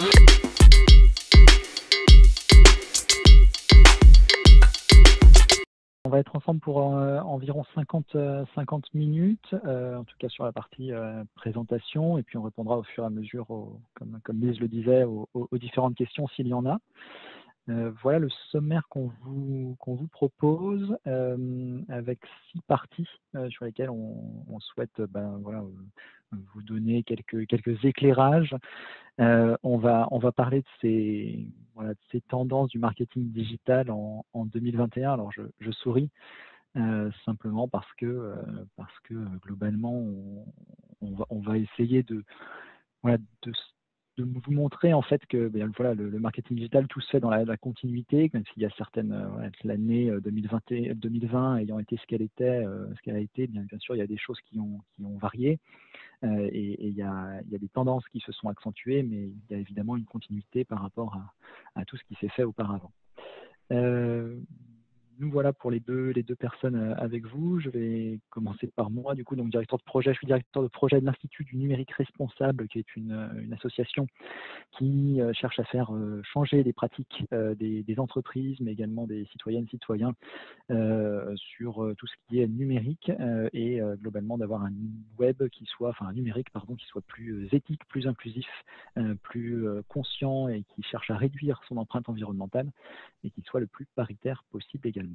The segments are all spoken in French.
On va être ensemble pour environ 50 minutes, en tout cas sur la partie présentation, et puis on répondra au fur et à mesure, comme Lise le disait, aux différentes questions s'il y en a. Voilà le sommaire qu'on vous propose, avec 6 parties sur lesquelles on souhaite vous donner quelques éclairages. On va parler de ces tendances du marketing digital en 2021. Alors je souris simplement parce que globalement on va essayer voilà, de, de vous montrer en fait que le marketing digital, tout se fait dans la continuité, même s'il y a certaines l'année 2020 ayant été ce qu'elle a été, bien sûr il y a des choses qui ont varié, et il y a des tendances qui se sont accentuées, mais il y a évidemment une continuité par rapport à tout ce qui s'est fait auparavant. Nous voilà pour les deux personnes avec vous. Je vais commencer par moi, du coup, donc directeur de projet. Je suis directeur de projet de l'Institut du numérique responsable, qui est une association qui cherche à faire changer les pratiques des entreprises, mais également des citoyennes, citoyens, sur tout ce qui est numérique, et globalement d'avoir un numérique qui soit plus éthique, plus inclusif, plus conscient, et qui cherche à réduire son empreinte environnementale et qui soit le plus paritaire possible également.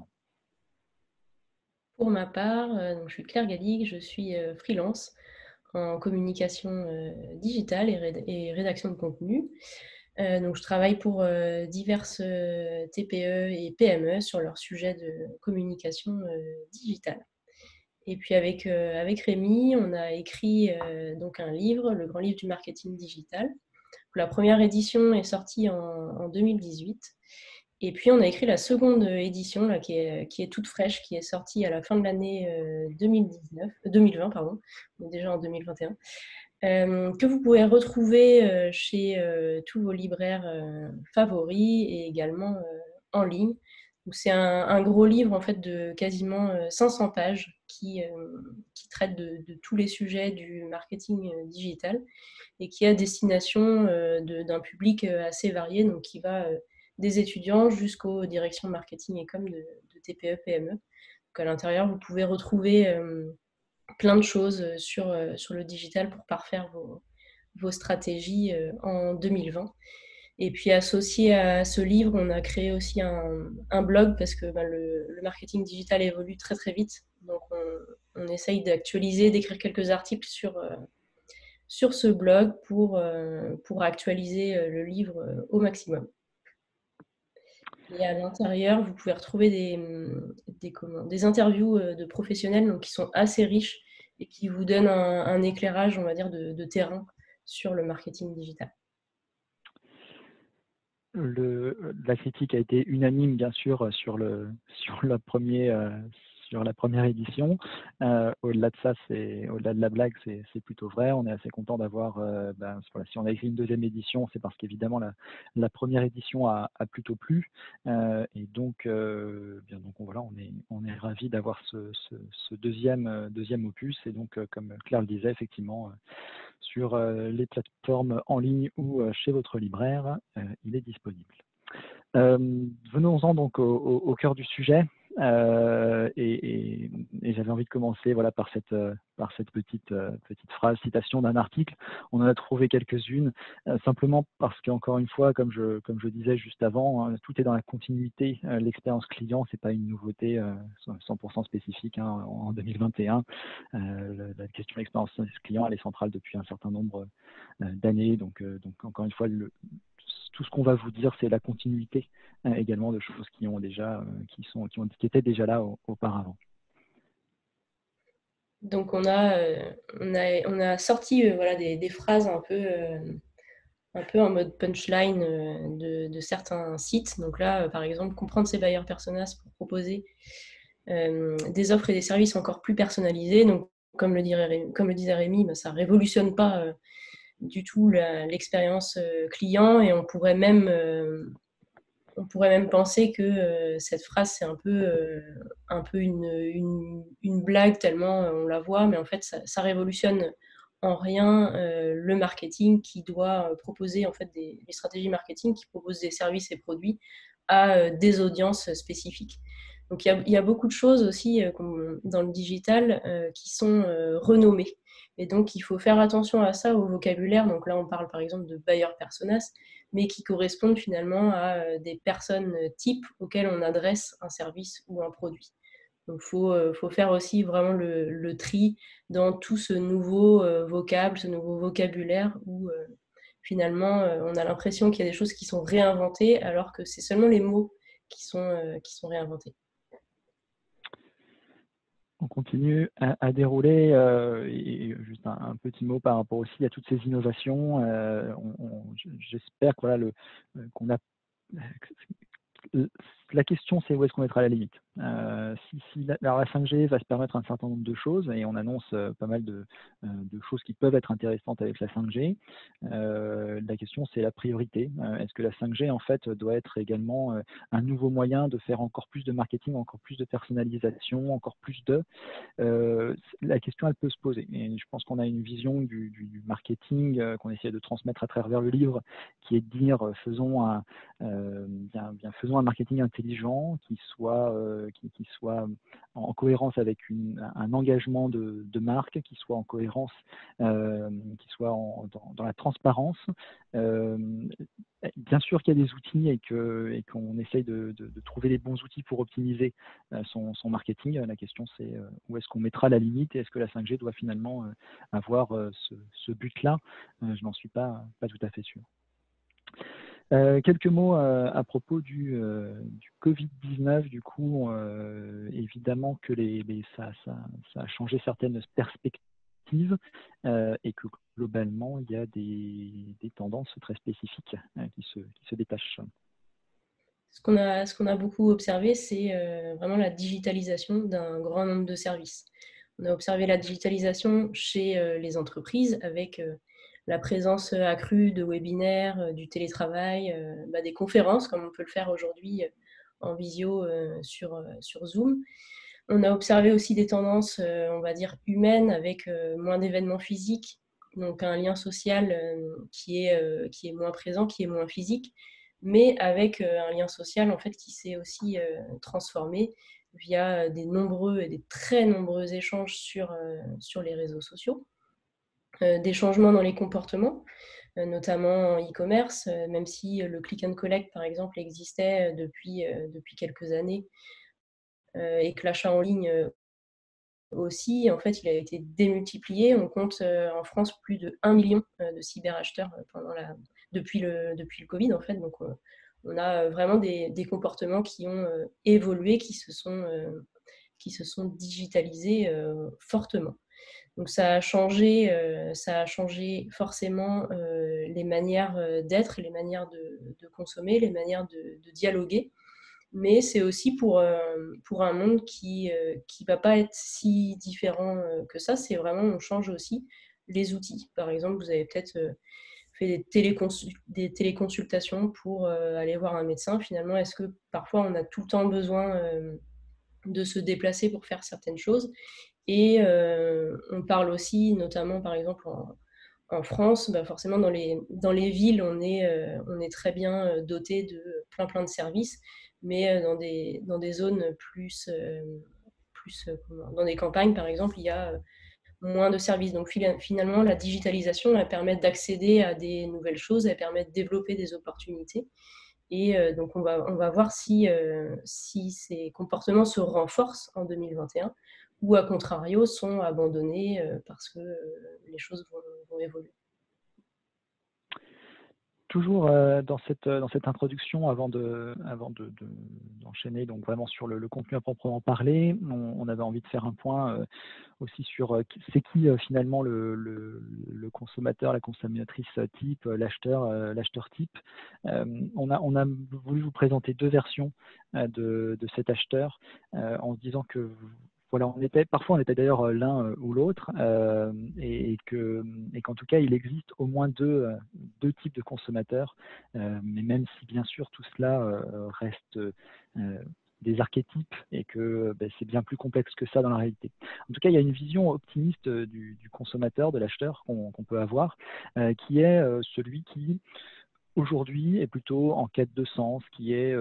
Pour ma part, donc je suis Claire Galligue, je suis freelance en communication digitale et rédaction de contenu. Donc je travaille pour diverses TPE et PME sur leur sujet de communication digitale. Et puis avec Rémi, on a écrit donc un livre, le grand livre du marketing digital. La première édition est sortie en 2018. Et puis on a écrit la seconde édition là, qui est toute fraîche, qui est sortie à la fin de l'année 2020, pardon, donc déjà en 2021. Que vous pouvez retrouver chez tous vos libraires favoris et également en ligne. C'est un gros livre en fait de quasiment 500 pages qui traite de tous les sujets du marketing digital et qui est à destination d'un public assez varié, donc qui va des étudiants jusqu'aux directions marketing et com de TPE, PME. Donc à l'intérieur, vous pouvez retrouver plein de choses sur le digital pour parfaire vos stratégies en 2020. Et puis associé à ce livre, on a créé aussi un blog parce que le marketing digital évolue très très vite. Donc on essaye d'actualiser, d'écrire quelques articles sur ce blog pour actualiser le livre au maximum. Et à l'intérieur, vous pouvez retrouver des interviews de professionnels donc, qui sont assez riches et qui vous donnent un éclairage, on va dire, de terrain sur le marketing digital. La critique a été unanime, bien sûr, sur la première édition. Au-delà de ça, au-delà de la blague, c'est plutôt vrai. On est assez content d'avoir, si on a écrit une deuxième édition, c'est parce qu'évidemment la première édition a plutôt plu, et donc on est ravis d'avoir ce deuxième opus. Et donc, comme Claire le disait, effectivement, sur les plateformes en ligne ou chez votre libraire, il est disponible. Venons-en donc au cœur du sujet, et j'avais envie de commencer par cette petite phrase, citation d'un article. On en a trouvé quelques-unes, simplement parce qu'encore une fois, comme je disais juste avant, hein, tout est dans la continuité. L'expérience client, c'est pas une nouveauté 100% spécifique en 2021. La question de l'expérience client, elle est centrale depuis un certain nombre d'années. Donc encore une fois, tout ce qu'on va vous dire, c'est la continuité également de choses qui étaient déjà là auparavant. Donc on a sorti des phrases un peu en mode punchline de certains sites. Donc là, par exemple, comprendre ses buyers personas pour proposer des offres et des services encore plus personnalisés. Donc comme le disait Rémi, ça ne révolutionne pas du tout l'expérience client, et on pourrait même penser que cette phrase, c'est un peu une blague tellement on la voit, mais en fait, ça révolutionne en rien le marketing qui doit proposer en fait les stratégies marketing qui proposent des services et produits à des audiences spécifiques. Donc il y a beaucoup de choses aussi dans le digital qui sont renommées. Et donc il faut faire attention à ça, au vocabulaire. Donc là on parle par exemple de buyer personas, mais qui correspondent finalement à des personnes types auxquelles on adresse un service ou un produit. Donc faut faire aussi vraiment le tri dans tout ce nouveau vocable, ce nouveau vocabulaire où finalement on a l'impression qu'il y a des choses qui sont réinventées alors que c'est seulement les mots qui sont réinventés. On continue à dérouler et juste un petit mot par rapport aussi à toutes ces innovations. J'espère que, voilà, qu'on a la question, c'est où est-ce qu'on mettra la limite. Alors la 5G va se permettre un certain nombre de choses, et on annonce pas mal de choses qui peuvent être intéressantes avec la 5G. La question, c'est la priorité. Est-ce que la 5G, en fait, doit être également un nouveau moyen de faire encore plus de marketing, encore plus de personnalisation, encore plus de... la question, elle peut se poser. Et je pense qu'on a une vision du marketing qu'on essaie de transmettre à travers le livre, qui est de dire faisons un marketing intelligent qui soit en cohérence avec un engagement de marque, qui soit en cohérence, qui soit dans la transparence. Bien sûr qu'il y a des outils et qu'on essaye de trouver les bons outils pour optimiser son marketing. La question, c'est où est-ce qu'on mettra la limite, et est-ce que la 5G doit finalement avoir ce but-là? Je n'en suis pas tout à fait sûr. Quelques mots à propos du Covid-19. Du coup, évidemment que ça a changé certaines perspectives et que globalement, il y a des tendances très spécifiques qui se détachent. Ce qu'on a beaucoup observé, c'est vraiment la digitalisation d'un grand nombre de services. On a observé la digitalisation chez les entreprises avec la présence accrue de webinaires, du télétravail, des conférences, comme on peut le faire aujourd'hui en visio sur Zoom. On a observé aussi des tendances, on va dire, humaines, avec moins d'événements physiques, donc un lien social qui est moins présent, qui est moins physique, mais avec un lien social en fait, qui s'est aussi transformé via des nombreux et des très nombreux échanges sur les réseaux sociaux. Des changements dans les comportements, notamment en e-commerce, même si le click and collect, par exemple, existait depuis quelques années et que l'achat en ligne aussi, en fait, il a été démultiplié. On compte en France plus de 1 million de cyberacheteurs depuis le Covid, en fait. Donc, on a vraiment des comportements qui ont évolué, qui se sont digitalisés fortement. Donc, ça a changé forcément les manières d'être, les manières de consommer, les manières de dialoguer. Mais c'est aussi pour un monde qui va pas être si différent que ça. C'est vraiment, on change aussi les outils. Par exemple, vous avez peut-être fait des téléconsultations pour aller voir un médecin. Finalement, est-ce que parfois on a tout le temps besoin de se déplacer pour faire certaines choses? Et on parle aussi, notamment par exemple en France, forcément dans les villes, on est très bien doté de plein de services, mais dans des zones dans des campagnes par exemple, il y a moins de services. Donc finalement, la digitalisation, elle permet d'accéder à des nouvelles choses, elle permet de développer des opportunités. Et donc on va voir si ces comportements se renforcent en 2021 ou à contrario sont abandonnés parce que les choses vont évoluer. Toujours dans cette introduction, avant d'enchaîner donc vraiment sur le contenu à proprement parler, on avait envie de faire un point aussi sur c'est qui finalement le consommateur, la consommatrice type, l'acheteur type. On a voulu vous présenter deux versions de cet acheteur en se disant que voilà, parfois on était d'ailleurs l'un ou l'autre, et qu'en tout cas il existe au moins deux types de consommateurs, mais même si bien sûr tout cela reste des archétypes et que c'est bien plus complexe que ça dans la réalité. En tout cas, il y a une vision optimiste du consommateur, de l'acheteur qu'on peut avoir, qui est celui qui aujourd'hui est plutôt en quête de sens, qui est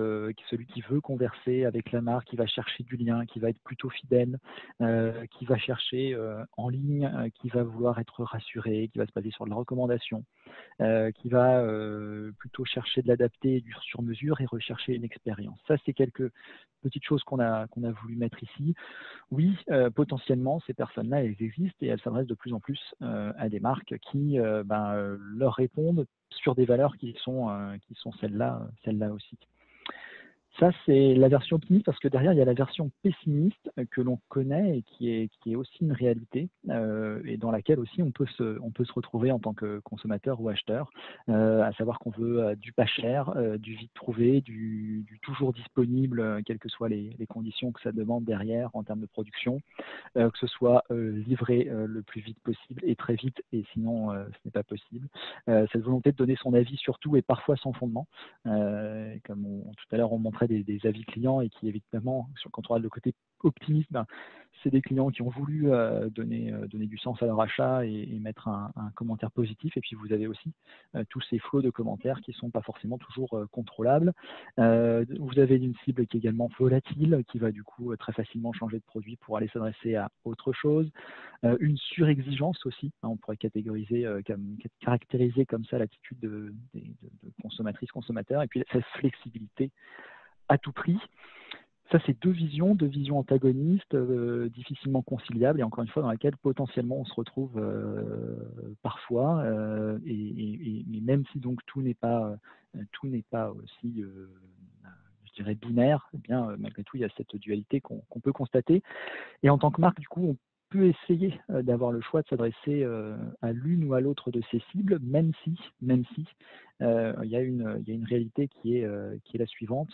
celui qui veut converser avec la marque, qui va chercher du lien, qui va être plutôt fidèle, qui va chercher en ligne, qui va vouloir être rassuré, qui va se baser sur de la recommandation, qui va plutôt chercher de l'adapter du sur-mesure et rechercher une expérience. Ça, c'est quelques petites choses qu'on a voulu mettre ici. Oui, potentiellement, ces personnes-là, elles existent et elles s'adressent de plus en plus à des marques qui leur répondent sur des valeurs qui sont celles-là aussi. Ça, c'est la version optimiste parce que derrière, il y a la version pessimiste que l'on connaît et qui est aussi une réalité et dans laquelle aussi on peut se retrouver en tant que consommateur ou acheteur, à savoir qu'on veut du pas cher, du vite trouvé, du toujours disponible, quelles que soient les conditions que ça demande derrière en termes de production, que ce soit livré le plus vite possible et très vite, et sinon ce n'est pas possible. Cette volonté de donner son avis sur tout et parfois sans fondement, comme tout à l'heure on montrait des avis clients et qui évidemment, quand on regarde le côté optimiste, c'est des clients qui ont voulu donner du sens à leur achat et mettre un commentaire positif. Et puis vous avez aussi tous ces flots de commentaires qui ne sont pas forcément toujours contrôlables. Vous avez une cible qui est également volatile, qui va du coup très facilement changer de produit pour aller s'adresser à autre chose. Une surexigence aussi, hein, on pourrait caractériser comme ça l'attitude de consommatrices, consommateurs, et puis cette flexibilité à tout prix. Ça, c'est deux visions antagonistes, difficilement conciliables, et encore une fois, dans laquelle potentiellement on se retrouve parfois, et même si donc tout n'est pas aussi, je dirais, binaire, eh bien, malgré tout, il y a cette dualité qu'on peut constater. Et en tant que marque, du coup, on peut essayer d'avoir le choix de s'adresser à l'une ou à l'autre de ces cibles, même si il y a une réalité qui est la suivante,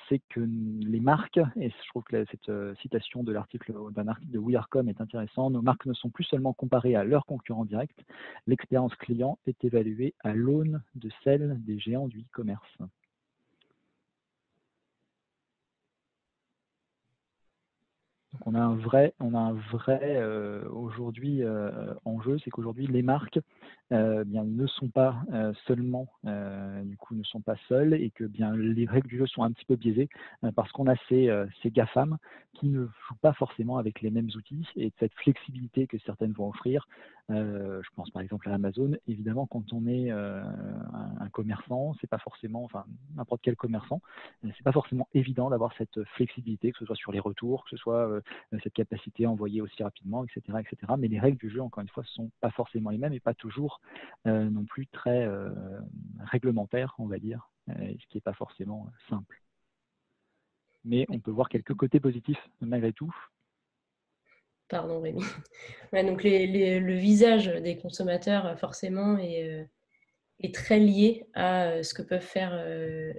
c'est que les marques, et je trouve que cette citation d'un article de WeAreCom est intéressante, nos marques ne sont plus seulement comparées à leurs concurrents directs, l'expérience client est évaluée à l'aune de celle des géants du e-commerce. Donc on a un vrai aujourd'hui enjeu, c'est qu'aujourd'hui les marques bien ne sont pas seulement du coup ne sont pas seules et que bien les règles du jeu sont un petit peu biaisées parce qu'on a ces GAFAM qui ne jouent pas forcément avec les mêmes outils et cette flexibilité que certaines vont offrir. Je pense par exemple à Amazon. Évidemment, quand on est un commerçant, c'est pas forcément, enfin n'importe quel commerçant, c'est pas forcément évident d'avoir cette flexibilité, que ce soit sur les retours, que ce soit cette capacité à envoyer aussi rapidement, etc., etc. Mais les règles du jeu, encore une fois, ne sont pas forcément les mêmes et pas toujours non plus très réglementaires, on va dire, ce qui n'est pas forcément simple. Mais on peut voir quelques côtés positifs malgré tout. Pardon Rémi. Ouais, donc le visage des consommateurs forcément est très lié à ce que peuvent faire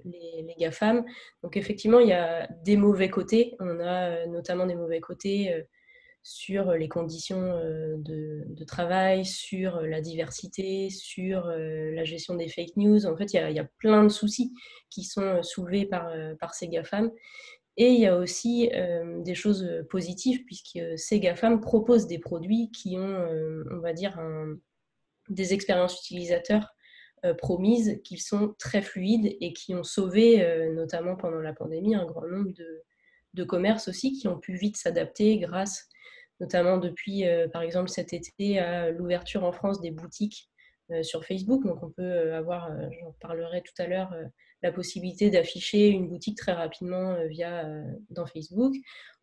les GAFAM. Donc effectivement, il y a des mauvais côtés. On a notamment des mauvais côtés sur les conditions de travail, sur la diversité, sur la gestion des fake news. En fait, il y a plein de soucis qui sont soulevés par ces GAFAM. Et il y a aussi des choses positives, puisque ces GAFAM proposent des produits qui ont, on va dire, des expériences utilisateurs promises, qui sont très fluides et qui ont sauvé, notamment pendant la pandémie, un grand nombre de commerces aussi, qui ont pu vite s'adapter grâce, notamment depuis, par exemple, cet été, à l'ouverture en France des boutiques sur Facebook. Donc on peut avoir, j'en parlerai tout à l'heure, la possibilité d'afficher une boutique très rapidement dans Facebook.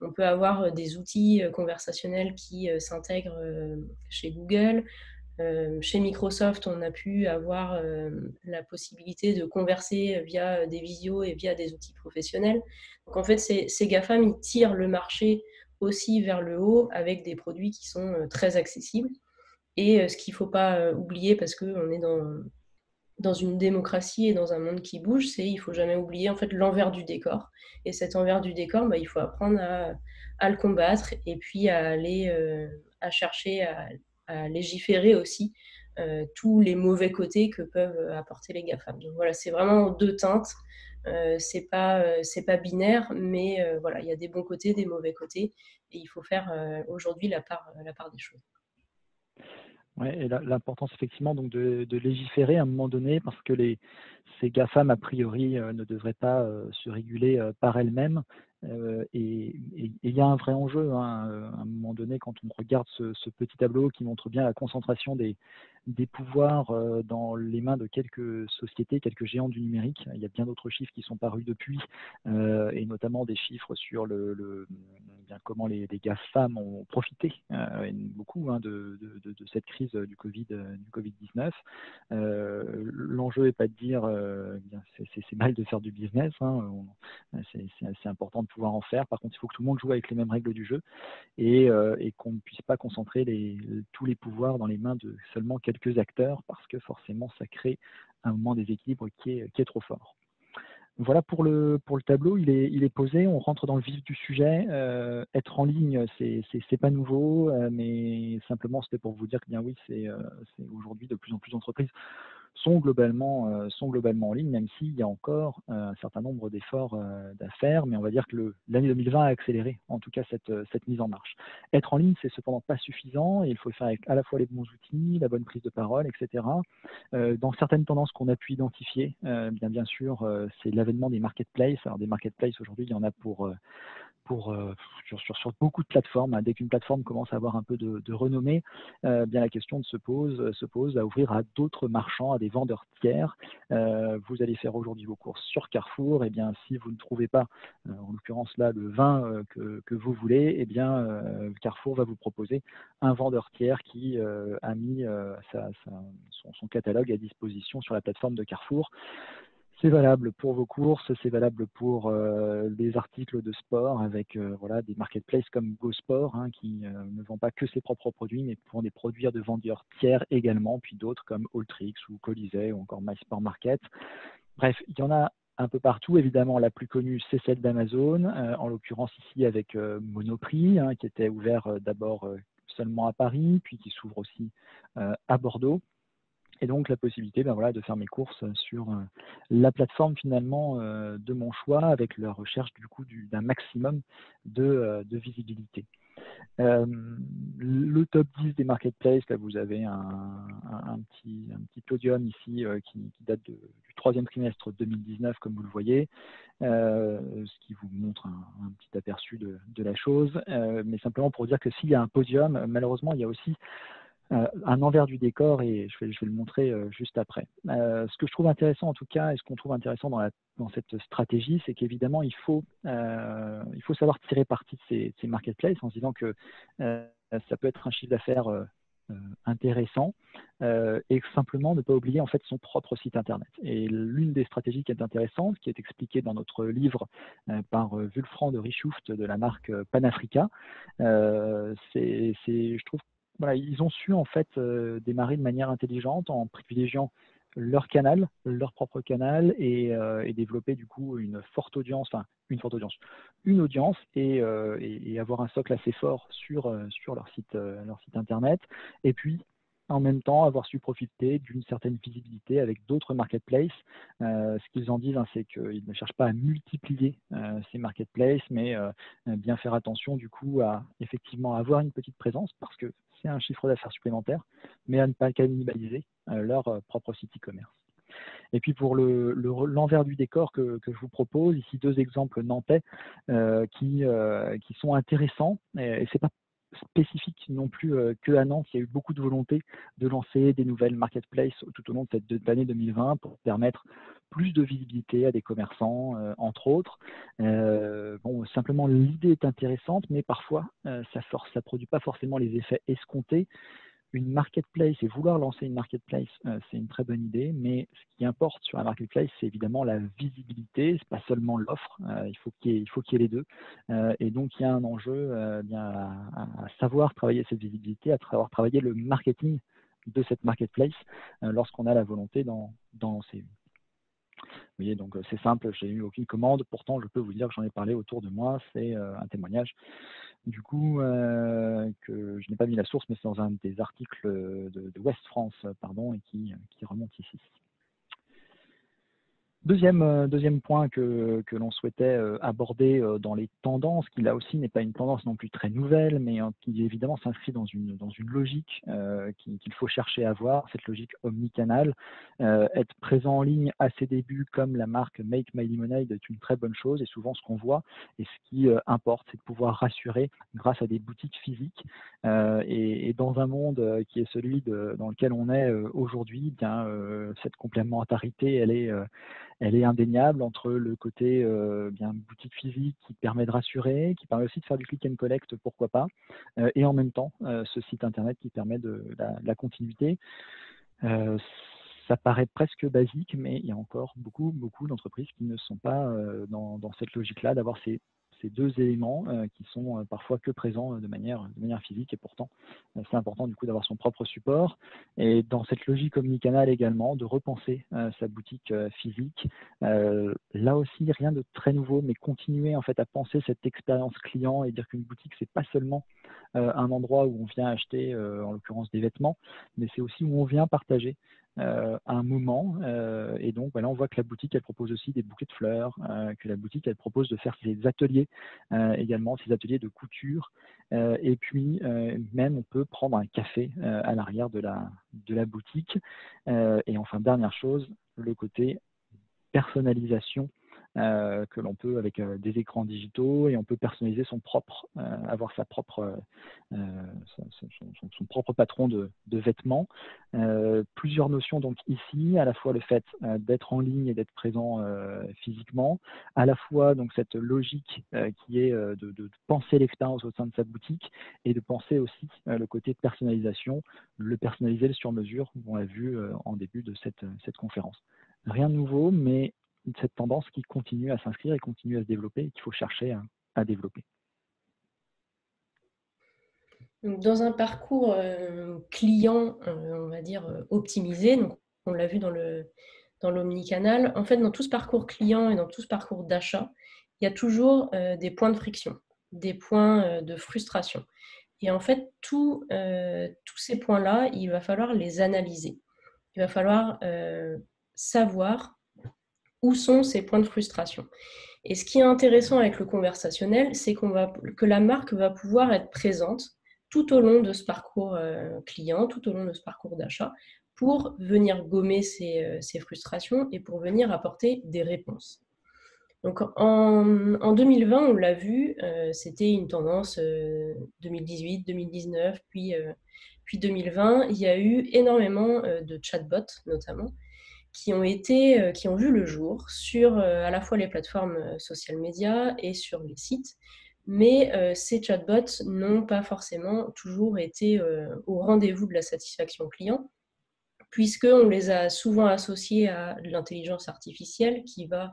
On peut avoir des outils conversationnels qui s'intègrent chez Google. Chez Microsoft, on a pu avoir la possibilité de converser via des visios et via des outils professionnels. Donc en fait, ces GAFAM, ils tirent le marché aussi vers le haut avec des produits qui sont très accessibles. Et ce qu'il ne faut pas oublier, parce qu'on est dans une démocratie et dans un monde qui bouge, c'est il ne faut jamais oublier en fait l'envers du décor. Et cet envers du décor, il faut apprendre à le combattre et puis à aller à chercher à légiférer aussi tous les mauvais côtés que peuvent apporter les GAFAM. Donc voilà, c'est vraiment deux teintes. C'est pas binaire, mais voilà, il y a des bons côtés, des mauvais côtés, et il faut faire aujourd'hui la part des choses. Ouais, et l'importance effectivement donc de légiférer à un moment donné parce que ces GAFAM a priori ne devraient pas se réguler par elles-mêmes et il y a un vrai enjeu hein, à un moment donné quand on regarde ce petit tableau qui montre bien la concentration des pouvoirs dans les mains de quelques sociétés, quelques géants du numérique. Il y a bien d'autres chiffres qui sont parus depuis et notamment des chiffres sur bien comment les GAFAM ont profité et beaucoup hein, de cette crise du Covid-19. L'enjeu n'est pas de dire c'est mal de faire du business, hein, c'est important de pouvoir en faire. Par contre, il faut que tout le monde joue avec les mêmes règles du jeu et qu'on ne puisse pas concentrer tous les pouvoirs dans les mains de seulement quelques acteurs parce que forcément ça crée un moment déséquilibre qui est trop fort. Voilà pour le tableau, il est posé, on rentre dans le vif du sujet. Être en ligne, c'est pas nouveau, mais simplement c'était pour vous dire que bien oui, c'est aujourd'hui de plus en plus d'entreprises sont globalement en ligne, même s'il y a encore un certain nombre d'efforts d'affaires, mais on va dire que l'année 2020 a accéléré en tout cas cette mise en marche. Être en ligne, c'est cependant pas suffisant, et il faut le faire avec à la fois les bons outils, la bonne prise de parole, etc. Dans certaines tendances qu'on a pu identifier, bien sûr, c'est l'avènement des marketplaces. Alors des marketplaces aujourd'hui, il y en a sur beaucoup de plateformes. Dès qu'une plateforme commence à avoir un peu de renommée, bien la question se pose à ouvrir à d'autres marchands, à des vendeurs tiers. Vous allez faire aujourd'hui vos courses sur Carrefour, et bien si vous ne trouvez pas, en l'occurrence là, le vin que vous voulez, et bien Carrefour va vous proposer un vendeur tiers qui a mis son catalogue à disposition sur la plateforme de Carrefour. C'est valable pour vos courses, c'est valable pour les articles de sport avec voilà, des marketplaces comme GoSport hein, qui ne vend pas que ses propres produits, mais pour des produits de vendeurs tiers également, puis d'autres comme Alltrix ou Colisée ou encore MySport Market. Bref, il y en a un peu partout. Évidemment, la plus connue, c'est celle d'Amazon, en l'occurrence ici avec Monoprix, hein, qui était ouvert d'abord seulement à Paris, puis qui s'ouvre aussi à Bordeaux. Et donc la possibilité voilà, de faire mes courses sur la plateforme finalement de mon choix avec la recherche du coup d'un maximum de visibilité. Le top 10 des marketplaces, là vous avez un petit podium ici qui date du troisième trimestre 2019 comme vous le voyez, ce qui vous montre un petit aperçu de la chose, mais simplement pour dire que s'il y a un podium, malheureusement il y a aussi un envers du décor et je vais le montrer juste après. Ce que je trouve intéressant en tout cas et ce qu'on trouve intéressant dans cette stratégie, c'est qu'évidemment il faut savoir tirer parti de ces marketplaces en se disant que ça peut être un chiffre d'affaires intéressant et simplement ne pas oublier en fait son propre site internet. Et l'une des stratégies qui est intéressante, qui est expliquée dans notre livre par Wulfran de Richoufte de la marque Panafrica, je trouve voilà, ils ont su en fait démarrer de manière intelligente en privilégiant leur canal, leur propre canal et développer du coup une audience et avoir un socle assez fort sur leur site internet. Et puis en même temps avoir su profiter d'une certaine visibilité avec d'autres marketplaces. Ce qu'ils en disent, hein, c'est qu'ils ne cherchent pas à multiplier ces marketplaces, mais bien faire attention du coup à effectivement avoir une petite présence parce que c'est un chiffre d'affaires supplémentaire, mais à ne pas cannibaliser leur propre site e-commerce. Et puis pour l'envers du décor que je vous propose, ici deux exemples nantais qui sont intéressants. Et c'est pas spécifique non plus que à Nantes. Il y a eu beaucoup de volonté de lancer des nouvelles marketplaces tout au long de cette année 2020 pour permettre plus de visibilité à des commerçants, entre autres. Bon, simplement l'idée est intéressante, mais parfois ça produit pas forcément les effets escomptés. Une marketplace et vouloir lancer une marketplace, c'est une très bonne idée, mais ce qui importe sur la marketplace, c'est évidemment la visibilité, c'est pas seulement l'offre, il faut qu'il y ait les deux. Et donc il y a un enjeu bien à savoir travailler cette visibilité, à savoir travailler le marketing de cette marketplace lorsqu'on a la volonté d'en lancer une. voyez, donc c'est simple, j'ai eu aucune commande. Pourtant, je peux vous dire que j'en ai parlé autour de moi. C'est un témoignage, du coup, que je n'ai pas mis la source, mais c'est dans un des articles de Ouest France, pardon, et qui remonte ici. Deuxième point que l'on souhaitait aborder dans les tendances, qui là aussi n'est pas une tendance non plus très nouvelle, mais qui évidemment s'inscrit dans une logique qu'il faut chercher à avoir, cette logique omnicanal. Être présent en ligne à ses débuts, comme la marque Make My Lemonade, est une très bonne chose, et souvent ce qu'on voit, et ce qui importe, c'est de pouvoir rassurer grâce à des boutiques physiques. Et dans un monde qui est celui dans lequel on est aujourd'hui, bien cette complémentarité, elle est indéniable entre le côté bien boutique physique qui permet de rassurer, qui permet aussi de faire du click and collect, pourquoi pas, et en même temps ce site internet qui permet de la continuité. Ça paraît presque basique, mais il y a encore beaucoup d'entreprises qui ne sont pas dans cette logique-là, d'avoir ces deux éléments qui sont parfois que présents de manière physique, et pourtant c'est important du coup d'avoir son propre support, et dans cette logique omnicanal également de repenser sa boutique physique. Là aussi rien de très nouveau, mais continuer en fait à penser cette expérience client et dire qu'une boutique c'est pas seulement un endroit où on vient acheter en l'occurrence des vêtements, mais c'est aussi où on vient partager un moment. Et donc voilà, on voit que la boutique elle propose aussi des bouquets de fleurs, que la boutique elle propose de faire ses ateliers également, ses ateliers de couture, et puis même on peut prendre un café à l'arrière de la boutique. Et enfin dernière chose, le côté personnalisation que l'on peut avec des écrans digitaux, et on peut personnaliser avoir sa propre, son propre patron de vêtements. Plusieurs notions donc ici, à la fois le fait d'être en ligne et d'être présent physiquement, à la fois donc cette logique qui est de penser l'expérience au sein de sa boutique, et de penser aussi le côté personnalisation, le personnaliser, le sur-mesure, on l'a vu en début de cette conférence. Rien de nouveau, mais cette tendance qui continue à s'inscrire et continue à se développer, et qu'il faut chercher à développer. Donc, dans un parcours client, on va dire optimisé, donc on l'a vu dans l'omnicanal, en fait, dans tout ce parcours client et dans tout ce parcours d'achat, il y a toujours des points de friction, des points de frustration. Et en fait, tous ces points-là, il va falloir les analyser. Il va falloir savoir où sont ces points de frustration. Et ce qui est intéressant avec le conversationnel, c'est que la marque va pouvoir être présente tout au long de ce parcours client, tout au long de ce parcours d'achat, pour venir gommer ces frustrations et pour venir apporter des réponses. Donc en 2020, on l'a vu, c'était une tendance 2018, 2019, puis 2020. Il y a eu énormément de chatbots, notamment, qui ont vu le jour sur à la fois les plateformes social media et sur les sites. Mais ces chatbots n'ont pas forcément toujours été au rendez-vous de la satisfaction client, puisqu'on les a souvent associés à l'intelligence artificielle qui va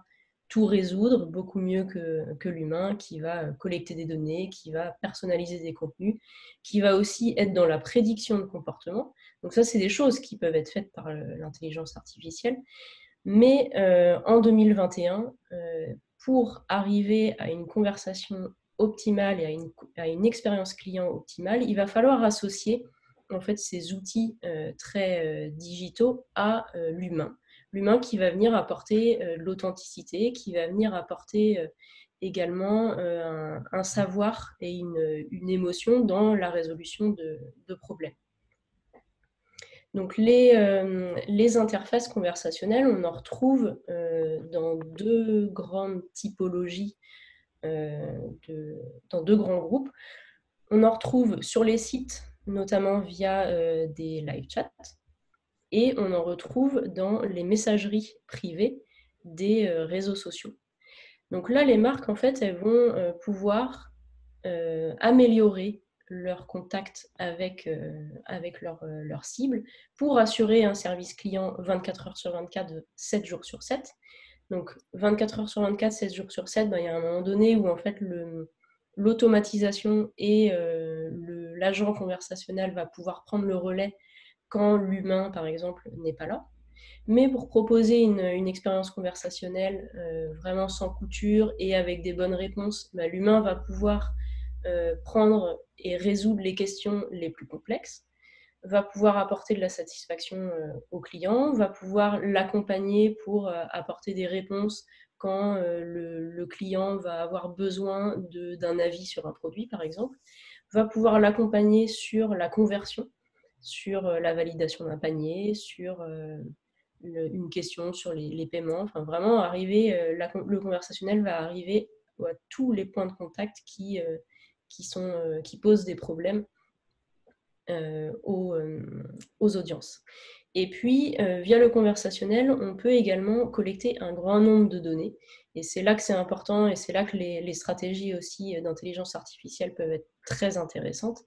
tout résoudre beaucoup mieux que l'humain, qui va collecter des données, qui va personnaliser des contenus, qui va aussi être dans la prédiction de comportement. Donc ça, c'est des choses qui peuvent être faites par l'intelligence artificielle. Mais en 2021, pour arriver à une conversation optimale et à une expérience client optimale, il va falloir associer en fait ces outils très digitaux à l'humain. L'humain qui va venir apporter l'authenticité, qui va venir apporter également un savoir et une émotion dans la résolution de problèmes. Donc les interfaces conversationnelles, on en retrouve dans deux grandes typologies, dans deux grands groupes. On en retrouve sur les sites, notamment via des live chats, et on en retrouve dans les messageries privées des réseaux sociaux. Donc là, les marques, en fait, elles vont pouvoir améliorer leur contact avec leur cible pour assurer un service client 24 heures sur 24, 7 jours sur 7. Donc 24 heures sur 24, 7 jours sur 7, il y a un moment donné où en fait l'automatisation et l'agent conversationnel va pouvoir prendre le relais quand l'humain, par exemple, n'est pas là. Mais pour proposer une expérience conversationnelle vraiment sans couture et avec des bonnes réponses, l'humain va pouvoir prendre et résoudre les questions les plus complexes, va pouvoir apporter de la satisfaction au client, va pouvoir l'accompagner pour apporter des réponses quand le client va avoir besoin d'un avis sur un produit, par exemple, va pouvoir l'accompagner sur la conversion, sur la validation d'un panier, sur une question sur les paiements. Enfin, vraiment, le conversationnel va arriver à tous les points de contact qui posent des problèmes aux audiences. Et puis, via le conversationnel, on peut également collecter un grand nombre de données. Et c'est là que c'est important et c'est là que les stratégies aussi d'intelligence artificielle peuvent être très intéressantes.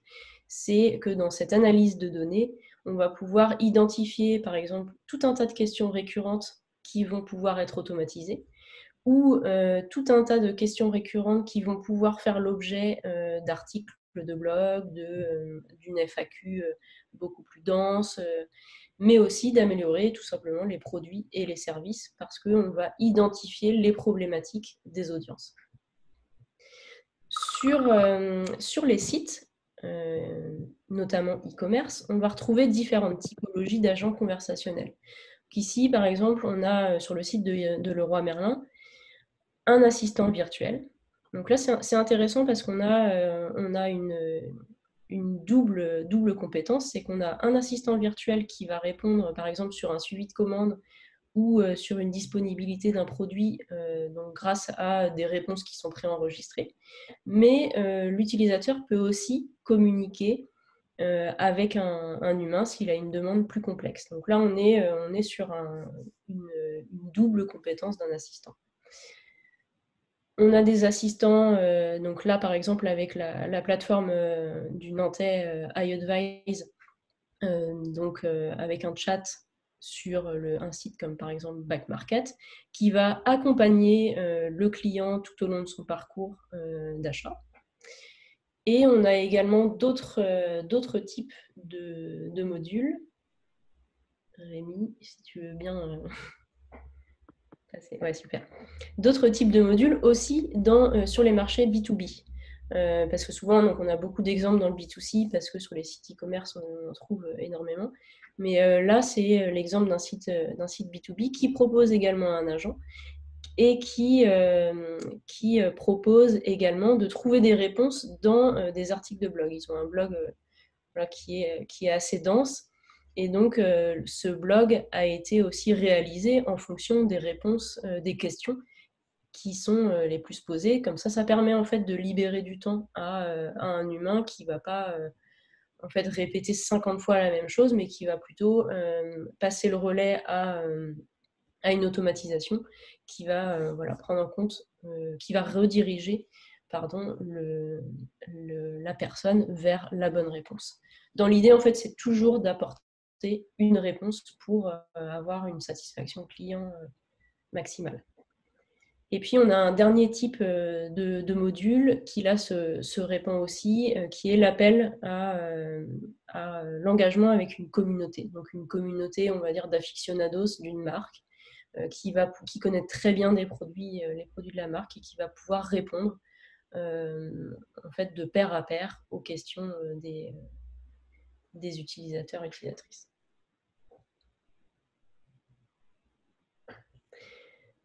C'est que dans cette analyse de données, on va pouvoir identifier, par exemple, tout un tas de questions récurrentes qui vont pouvoir être automatisées ou tout un tas de questions récurrentes qui vont pouvoir faire l'objet d'articles de blog, d'une FAQ beaucoup plus dense, mais aussi d'améliorer tout simplement les produits et les services parce qu'on va identifier les problématiques des audiences. Sur les sites, notamment e-commerce, on va retrouver différentes typologies d'agents conversationnels. Ici, par exemple, on a sur le site de Leroy Merlin un assistant virtuel. Donc là, c'est intéressant parce qu'on a une double compétence, c'est qu'on a un assistant virtuel qui va répondre, par exemple, sur un suivi de commande ou sur une disponibilité d'un produit donc grâce à des réponses qui sont préenregistrées. Mais l'utilisateur peut aussi communiquer avec un humain s'il a une demande plus complexe. Donc là, on est sur une double compétence d'un assistant. On a des assistants, donc là par exemple avec la plateforme du Nantais iAdvise, donc avec un chat sur un site comme par exemple Back Market, qui va accompagner le client tout au long de son parcours d'achat. Et on a également d'autres types de modules. Rémi, si tu veux bien passer. Ouais, super. D'autres types de modules aussi sur les marchés B2B. Parce que souvent, donc, on a beaucoup d'exemples dans le B2C, parce que sur les sites e-commerce, on en trouve énormément. Mais là, c'est l'exemple d'un site B2B qui propose également un agent et qui propose également de trouver des réponses dans des articles de blog. Ils ont un blog voilà, qui est assez dense. Et donc, ce blog a été aussi réalisé en fonction des réponses, des questions qui sont les plus posées. Comme ça permet en fait de libérer du temps à un humain qui ne va pas en fait répéter 50 fois la même chose, mais qui va plutôt passer le relais à une automatisation qui va voilà, prendre en compte, qui va rediriger la personne vers la bonne réponse. Dans l'idée, en fait, c'est toujours d'apporter une réponse pour avoir une satisfaction client maximale. Et puis, on a un dernier type de module qui, là, se répand aussi, qui est l'appel à l'engagement avec une communauté. Donc, une communauté, on va dire, d'aficionados d'une marque qui connaît très bien les produits de la marque et qui va pouvoir répondre en fait, de pair à pair aux questions des utilisateurs et utilisatrices.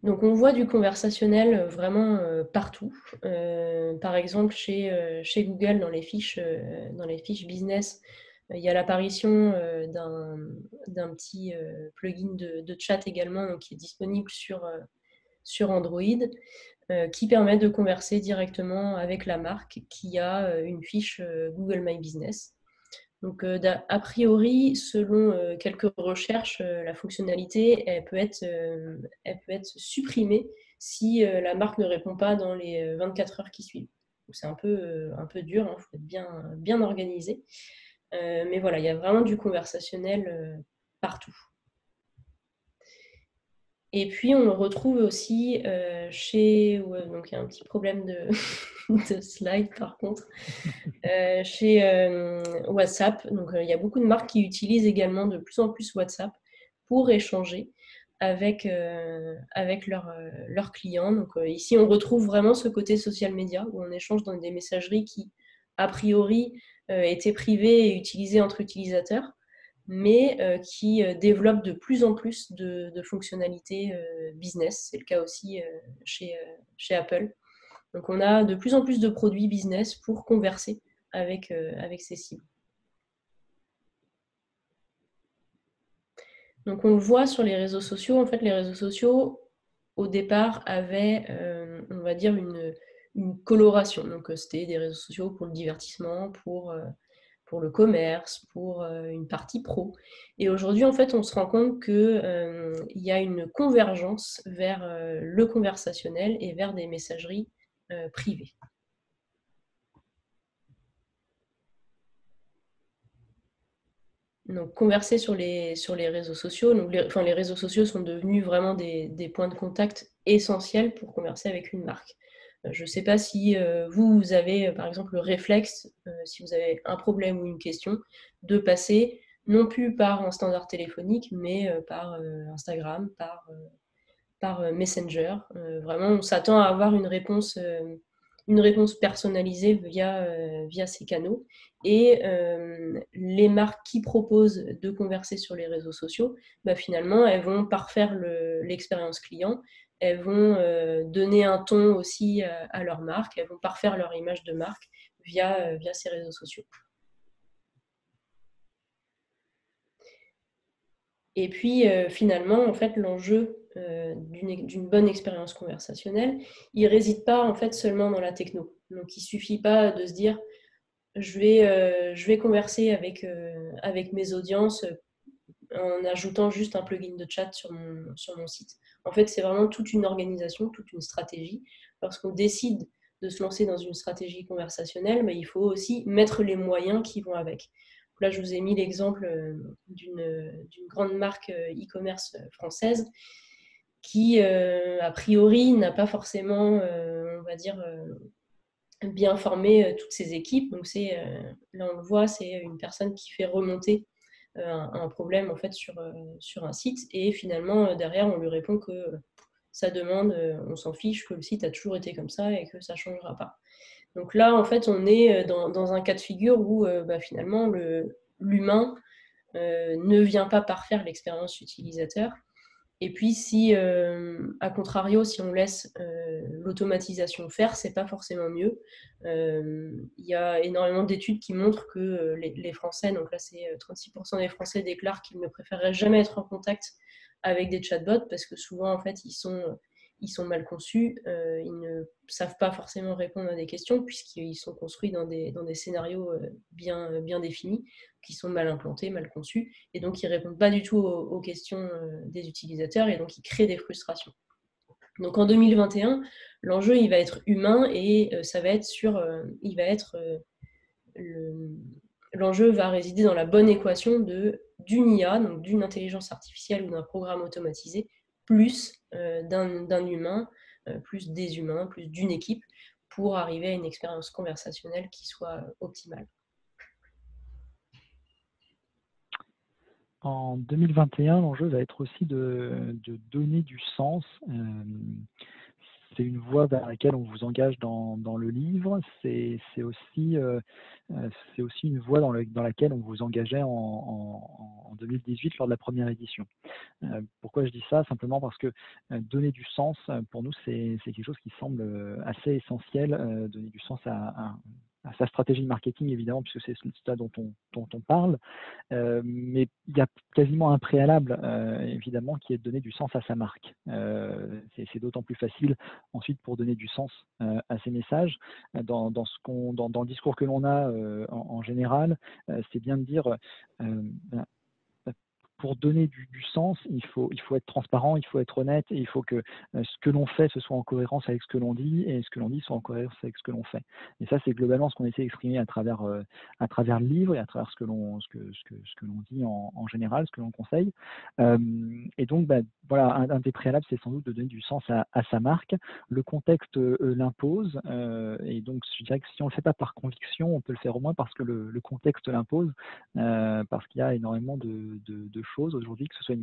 Donc, on voit du conversationnel vraiment partout. Par exemple, chez Google, dans les fiches business, il y a l'apparition d'un petit plugin de chat également, donc, qui est disponible sur Android, qui permet de converser directement avec la marque qui a une fiche Google My Business. Donc, a priori, selon quelques recherches, la fonctionnalité elle peut être supprimée si la marque ne répond pas dans les 24 heures qui suivent. C'est un peu dur, il faut être bien organisé. Mais voilà, il y a vraiment du conversationnel partout. Et puis, on le retrouve aussi donc il y a un petit problème de slide par contre, chez WhatsApp. Donc, il y a beaucoup de marques qui utilisent également de plus en plus WhatsApp pour échanger avec leurs clients. Donc ici, on retrouve vraiment ce côté social media où on échange dans des messageries qui, a priori, étaient privées et utilisées entre utilisateurs, mais qui développent de plus en plus de fonctionnalités business. C'est le cas aussi chez Apple. Donc on a de plus en plus de produits business pour converser avec ces cibles. Donc on le voit sur les réseaux sociaux. En fait, les réseaux sociaux, au départ, avaient, on va dire, une coloration. Donc c'était des réseaux sociaux pour le divertissement, pour le commerce, pour une partie pro. Et aujourd'hui, en fait, on se rend compte qu'il y a une convergence vers le conversationnel et vers des messageries privées. Donc, converser sur les réseaux sociaux. Donc, les réseaux sociaux sont devenus vraiment des points de contact essentiels pour converser avec une marque. Je ne sais pas si vous avez, par exemple, le réflexe, si vous avez un problème ou une question, de passer non plus par un standard téléphonique, mais par Instagram, par Messenger. Vraiment, on s'attend à avoir une réponse personnalisée via ces canaux. Et les marques qui proposent de converser sur les réseaux sociaux, finalement, elles vont parfaire l'expérience client, elles vont donner un ton aussi à leur marque, elles vont parfaire leur image de marque via ces réseaux sociaux. Et puis finalement, en fait, l'enjeu d'une bonne expérience conversationnelle, il ne réside pas en fait seulement dans la techno. Donc il ne suffit pas de se dire je vais converser avec mes audiences en ajoutant juste un plugin de chat sur mon site. En fait, c'est vraiment toute une organisation, toute une stratégie. Lorsqu'on décide de se lancer dans une stratégie conversationnelle, il faut aussi mettre les moyens qui vont avec. Là, je vous ai mis l'exemple d'une grande marque e-commerce française qui, a priori, n'a pas forcément, on va dire, bien formé toutes ses équipes. Donc, là, on le voit, c'est une personne qui fait remonter un problème en fait sur un site, et finalement, derrière, on lui répond que sa demande, on s'en fiche, que le site a toujours été comme ça et que ça ne changera pas. Donc là, en fait, on est dans un cas de figure où finalement, l'humain ne vient pas parfaire l'expérience utilisateur. Et puis, si, à contrario, si on laisse l'automatisation faire, c'est pas forcément mieux. Il y a énormément d'études qui montrent que les Français, donc là, c'est 36% des Français déclarent qu'ils ne préféreraient jamais être en contact avec des chatbots parce que souvent, en fait, ils sont mal conçus, ils ne savent pas forcément répondre à des questions puisqu'ils sont construits dans des scénarios bien définis, qui sont mal implantés, mal conçus, et donc ils ne répondent pas du tout aux questions des utilisateurs, et donc ils créent des frustrations. Donc en 2021, l'enjeu, il va être humain, et ça va être l'enjeu va résider dans la bonne équation d'une IA, donc d'une intelligence artificielle ou d'un programme automatisé, plus d'un humain, plus des humains, plus d'une équipe, pour arriver à une expérience conversationnelle qui soit optimale. En 2021, l'enjeu va être aussi de donner du sens. C'est une voie vers laquelle on vous engage dans le livre. C'est aussi une voie dans laquelle on vous engageait en 2018 lors de la première édition. Pourquoi je dis ça? Simplement parce que donner du sens, pour nous, c'est quelque chose qui semble assez essentiel. Donner du sens à sa stratégie de marketing, évidemment, puisque c'est ça dont on parle. Mais il y a quasiment un préalable, évidemment, qui est de donner du sens à sa marque. C'est d'autant plus facile ensuite pour donner du sens à ces messages. Dans le discours que l'on a en général, c'est bien de dire pour donner du sens, il faut être transparent, il faut être honnête, et il faut que ce que l'on fait, ce soit en cohérence avec ce que l'on dit, et ce que l'on dit soit en cohérence avec ce que l'on fait. Et ça, c'est globalement ce qu'on essaie d'exprimer à travers le livre, et à travers ce que l'on dit en général, ce que l'on conseille. Et donc, voilà, un des préalables, c'est sans doute de donner du sens à sa marque. Le contexte l'impose, et donc je dirais que si on ne le fait pas par conviction, on peut le faire au moins parce que le contexte l'impose, parce qu'il y a énormément de choses aujourd'hui, que ce soit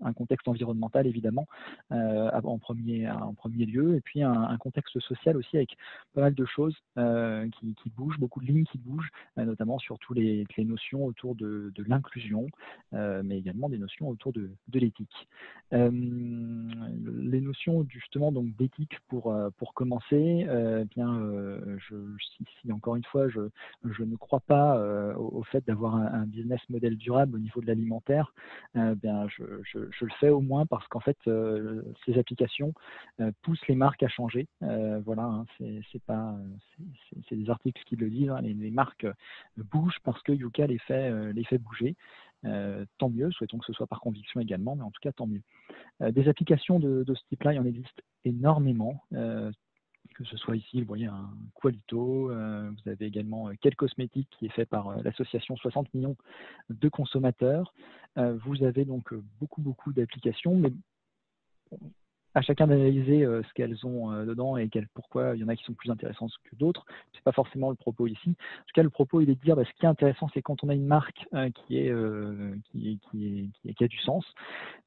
un contexte environnemental évidemment en premier lieu, et puis un contexte social aussi avec pas mal de choses qui bougent, beaucoup de lignes qui bougent, notamment sur toutes les notions autour de l'inclusion, mais également des notions autour de l'éthique. Les notions justement donc d'éthique pour commencer, si encore une fois je ne crois pas au fait d'avoir un business model durable au niveau de l'alimentaire, je le fais au moins parce qu'en fait ces applications poussent les marques à changer. Voilà, hein, c'est des articles qui le disent, hein, les marques bougent parce que Yuka les fait bouger. Tant mieux, souhaitons que ce soit par conviction également, mais en tout cas tant mieux. Des applications de ce type-là, il y en existe énormément. Que ce soit ici, vous voyez un Qualito, vous avez également Quel Cosmétique qui est fait par l'association 60 millions de consommateurs. Vous avez donc beaucoup d'applications, mais à chacun d'analyser ce qu'elles ont dedans et pourquoi il y en a qui sont plus intéressantes que d'autres. C'est pas forcément le propos ici. En tout cas, le propos, il est de dire, ce qui est intéressant, c'est quand on a une marque qui a du sens,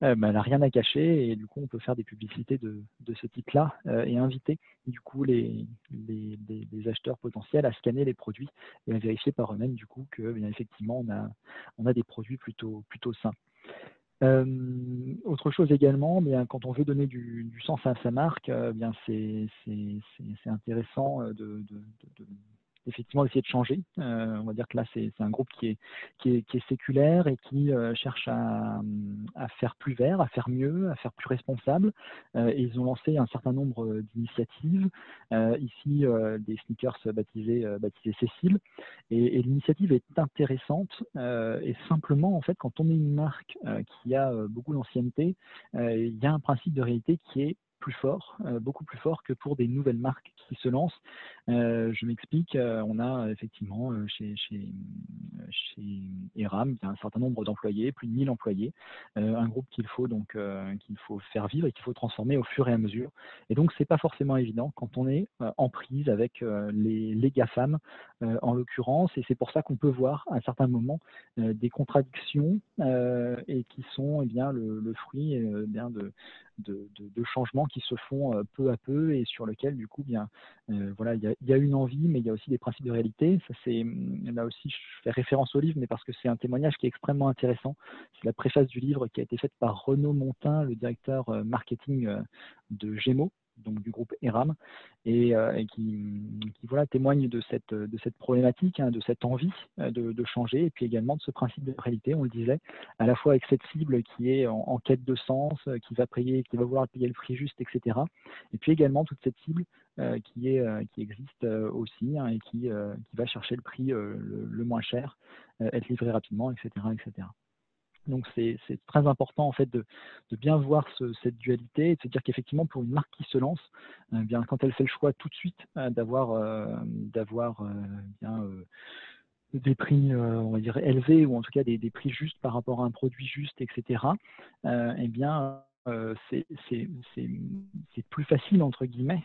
elle n'a rien à cacher et du coup, on peut faire des publicités de ce type-là et inviter du coup les acheteurs potentiels à scanner les produits et à vérifier par eux-mêmes du coup que bien effectivement on a des produits plutôt sains. Autre chose également, quand on veut donner du sens à sa marque, c'est intéressant effectivement d'essayer de changer. On va dire que là, c'est un groupe qui est séculaire et qui cherche à faire plus vert, à faire mieux, à faire plus responsable. Et ils ont lancé un certain nombre d'initiatives. Ici, des sneakers baptisés Cécile. Et l'initiative est intéressante. Et simplement, en fait, quand on est une marque qui a beaucoup d'ancienneté, il y a un principe de réalité qui est plus fort, beaucoup plus fort que pour des nouvelles marques qui se lancent. Je m'explique, on a effectivement chez Eram, il y a un certain nombre d'employés, plus de 1000 employés, un groupe qu'il faut faire vivre et qu'il faut transformer au fur et à mesure. Et donc, c'est pas forcément évident quand on est en prise avec les GAFAM, en l'occurrence, et c'est pour ça qu'on peut voir à certains moments des contradictions et qui sont le fruit de changements qui se font peu à peu et sur lesquels du coup voilà, il y a une envie, mais il y a aussi des principes de réalité. Ça, là aussi, je fais référence au livre, mais parce que c'est un témoignage qui est extrêmement intéressant. C'est la préface du livre qui a été faite par Renaud Montin, le directeur marketing de Gémeaux, donc du groupe Eram, et qui voilà, témoigne de cette problématique, hein, de cette envie de changer, et puis également de ce principe de réalité, on le disait, à la fois avec cette cible qui est en quête de sens, qui va vouloir payer le prix juste, etc. Et puis également toute cette cible qui existe aussi, hein, et qui va chercher le prix le moins cher, être livré rapidement, etc., etc. Donc c'est très important en fait de bien voir cette dualité et de se dire qu'effectivement pour une marque qui se lance, quand elle fait le choix tout de suite d'avoir des prix on va dire élevés ou en tout cas des prix justes par rapport à un produit juste, etc. C'est plus facile entre guillemets,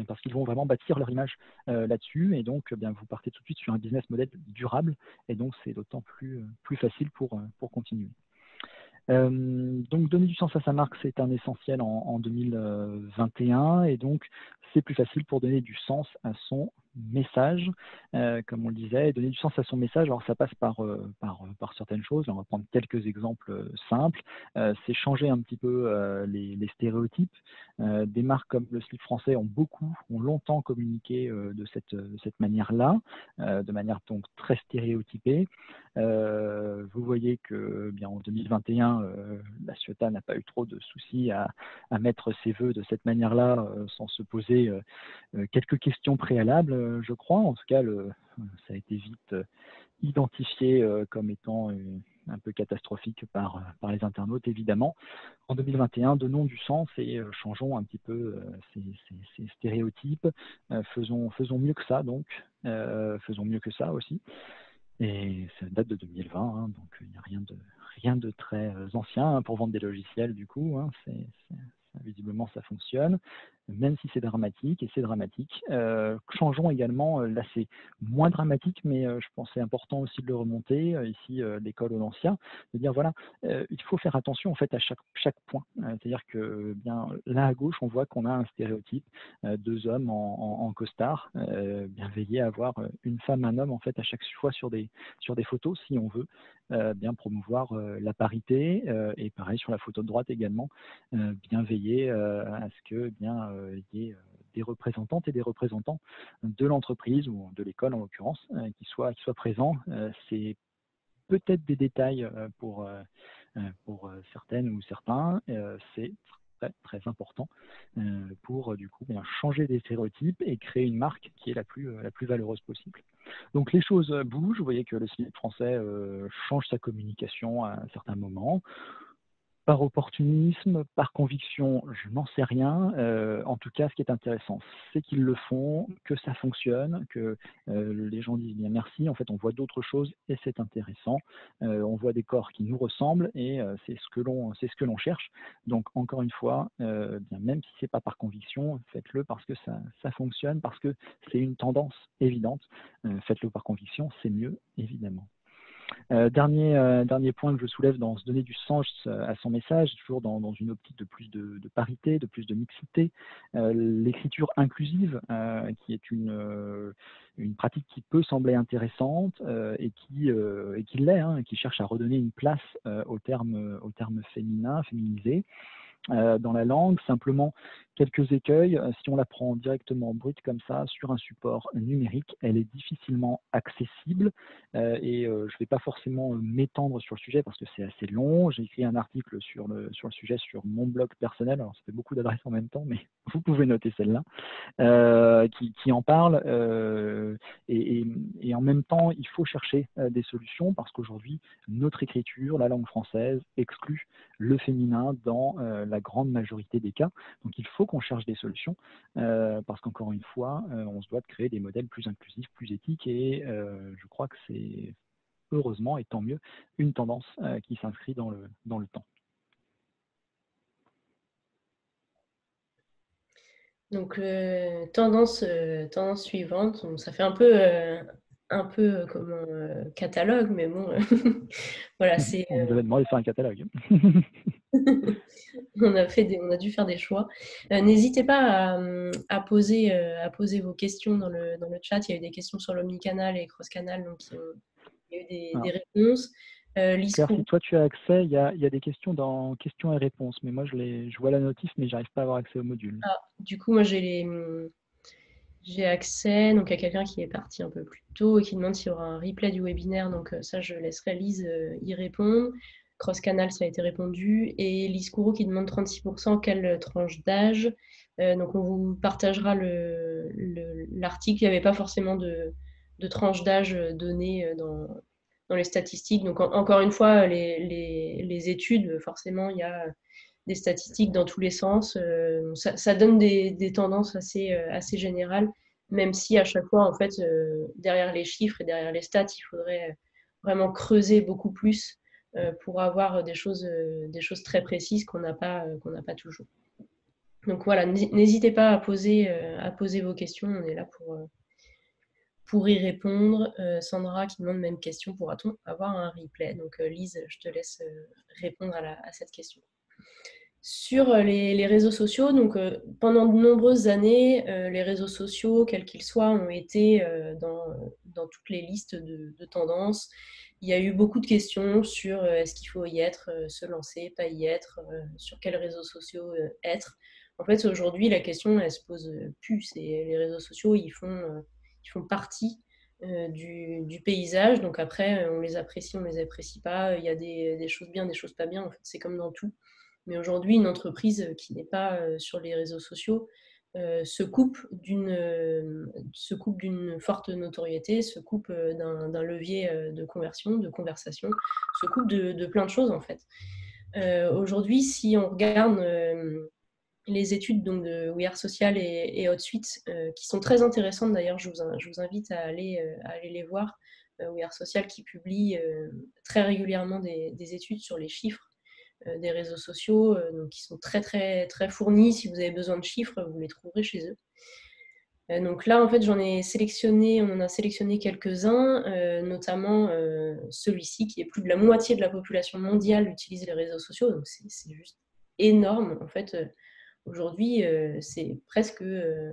parce qu'ils vont vraiment bâtir leur image là-dessus et donc vous partez tout de suite sur un business model durable et donc c'est d'autant plus facile pour continuer. Donc donner du sens à sa marque, c'est un essentiel en 2021 et donc c'est plus facile pour donner du sens à son message, comme on le disait, et donner du sens à son message. Alors ça passe par certaines choses. On va prendre quelques exemples simples. C'est changer un petit peu les stéréotypes. Des marques comme le slip français ont longtemps communiqué de cette manière-là, de manière donc très stéréotypée. Vous voyez que en 2021, la Ciotat n'a pas eu trop de soucis à mettre ses vœux de cette manière-là sans se poser quelques questions préalables, je crois. En tout cas, ça a été vite identifié comme étant un peu catastrophique par les internautes, évidemment. En 2021, donnons du sens et changeons un petit peu ces stéréotypes. Faisons mieux que ça, donc. Faisons mieux que ça aussi. Et ça date de 2020, hein, donc il n'y a rien de très ancien pour vendre des logiciels, du coup. Hein, visiblement, ça fonctionne. même si c'est dramatique, et c'est dramatique. Changeons également, là c'est moins dramatique, mais je pense que c'est important aussi de le remonter, ici, l'école Audencia, de dire voilà, il faut faire attention en fait à chaque point. C'est-à-dire que bien là à gauche, on voit qu'on a un stéréotype, 2 hommes en costard, bien veiller à avoir, une femme, un homme en fait à chaque fois sur des photos si on veut, bien promouvoir, la parité, et pareil sur la photo de droite également, bien veiller, à ce que bien, il y ait, des représentantes et des représentants de l'entreprise ou de l'école en l'occurrence, qui soient présents. C'est peut-être des détails, pour certaines ou certains, c'est très, très important, pour, du coup, bien changer des stéréotypes et créer une marque qui est la plus valeureuse possible. Donc les choses, bougent. Vous voyez que le cinéma français, change sa communication à un certain moment. Par opportunisme, par conviction, je n'en sais rien. En tout cas, ce qui est intéressant, c'est qu'ils le font, que ça fonctionne, que les gens disent bien merci. En fait, on voit d'autres choses et c'est intéressant. On voit des corps qui nous ressemblent et c'est ce que l'on cherche. Donc, encore une fois, bien, même si c'est pas par conviction, faites-le parce que ça fonctionne, parce que c'est une tendance évidente. Faites-le par conviction, c'est mieux, évidemment. Dernier point que je soulève dans se donner du sens à son message, toujours dans une optique de plus de parité, de plus de mixité. L'écriture inclusive, qui est une pratique qui peut sembler intéressante, et qui l'est, hein, et qui cherche à redonner une place, au terme féminin, féminisé, dans la langue. Simplement, quelques écueils. Si on la prend directement brute comme ça sur un support numérique, elle est difficilement accessible, et je ne vais pas forcément m'étendre sur le sujet parce que c'est assez long. J'ai écrit un article sur le sujet sur mon blog personnel. Alors, ça fait beaucoup d'adresses en même temps, mais vous pouvez noter celle-là. Qui en parle. Et en même temps, il faut chercher des solutions parce qu'aujourd'hui, notre écriture, la langue française, exclut le féminin dans la grande majorité des cas. Donc il faut qu'on cherche des solutions parce qu'encore une fois, on se doit de créer des modèles plus inclusifs, plus éthiques et je crois que c'est heureusement et tant mieux une tendance qui s'inscrit dans le temps. Donc, tendance suivante, donc ça fait un peu comme un catalogue, mais bon, voilà, c'est, On nous avait demandé de faire un catalogue. on a dû faire des choix. N'hésitez pas à poser vos questions dans le chat. Il y a eu des questions sur l'omnicanal et cross-canal, donc il y a eu des Alors, réponses. Lise Claire, Courroux. si toi tu as accès, il y a des questions dans questions et réponses, mais moi je vois la notif, mais j'arrive pas à avoir accès au module. Ah, du coup, moi, j'ai accès donc à quelqu'un qui est parti un peu plus tôt et qui demande s'il y aura un replay du webinaire. Donc ça, je laisserai Lise y répondre. Cross Canal, ça a été répondu. Et Lise Courroux qui demande 36%, quelle tranche d'âge. Donc on vous partagera l'article. Il n'y avait pas forcément de tranche d'âge donnée dans les statistiques. Donc encore une fois, les études, forcément, il y a des statistiques dans tous les sens. Ça donne des tendances assez générales, même si à chaque fois, en fait, derrière les chiffres et derrière les stats, il faudrait vraiment creuser beaucoup plus pour avoir des choses très précises qu'on n'a pas toujours. Donc voilà, n'hésitez pas à poser vos questions, on est là pour y répondre. Sandra qui demande même question, pourra-t-on avoir un replay? Donc Lise, je te laisse répondre à cette question. Sur les réseaux sociaux, donc pendant de nombreuses années, les réseaux sociaux, quels qu'ils soient, ont été dans toutes les listes de tendances. Il y a eu beaucoup de questions sur est-ce qu'il faut y être, se lancer, pas y être, sur quels réseaux sociaux être. En fait, aujourd'hui, la question, elle se pose plus. Les réseaux sociaux, ils font partie du paysage. Donc après, on les apprécie, on les apprécie pas. Il y a des choses bien, des choses pas bien. En fait, c'est comme dans tout. Mais aujourd'hui, une entreprise qui n'est pas sur les réseaux sociaux se coupe d'une forte notoriété, se coupe d'un levier de conversion, de conversation, se coupe de plein de choses en fait. Aujourd'hui, si on regarde les études donc, de We Are Social et HotSuite, qui sont très intéressantes d'ailleurs, je vous invite à aller les voir. We Are Social qui publie très régulièrement des études sur les chiffres des réseaux sociaux, donc qui sont très, très, très fournis. Si vous avez besoin de chiffres, vous les trouverez chez eux. Donc là, en fait, on en a sélectionné quelques-uns, notamment celui-ci qui est plus de la moitié de la population mondiale utilise les réseaux sociaux, donc c'est juste énorme. En fait, aujourd'hui, c'est presque,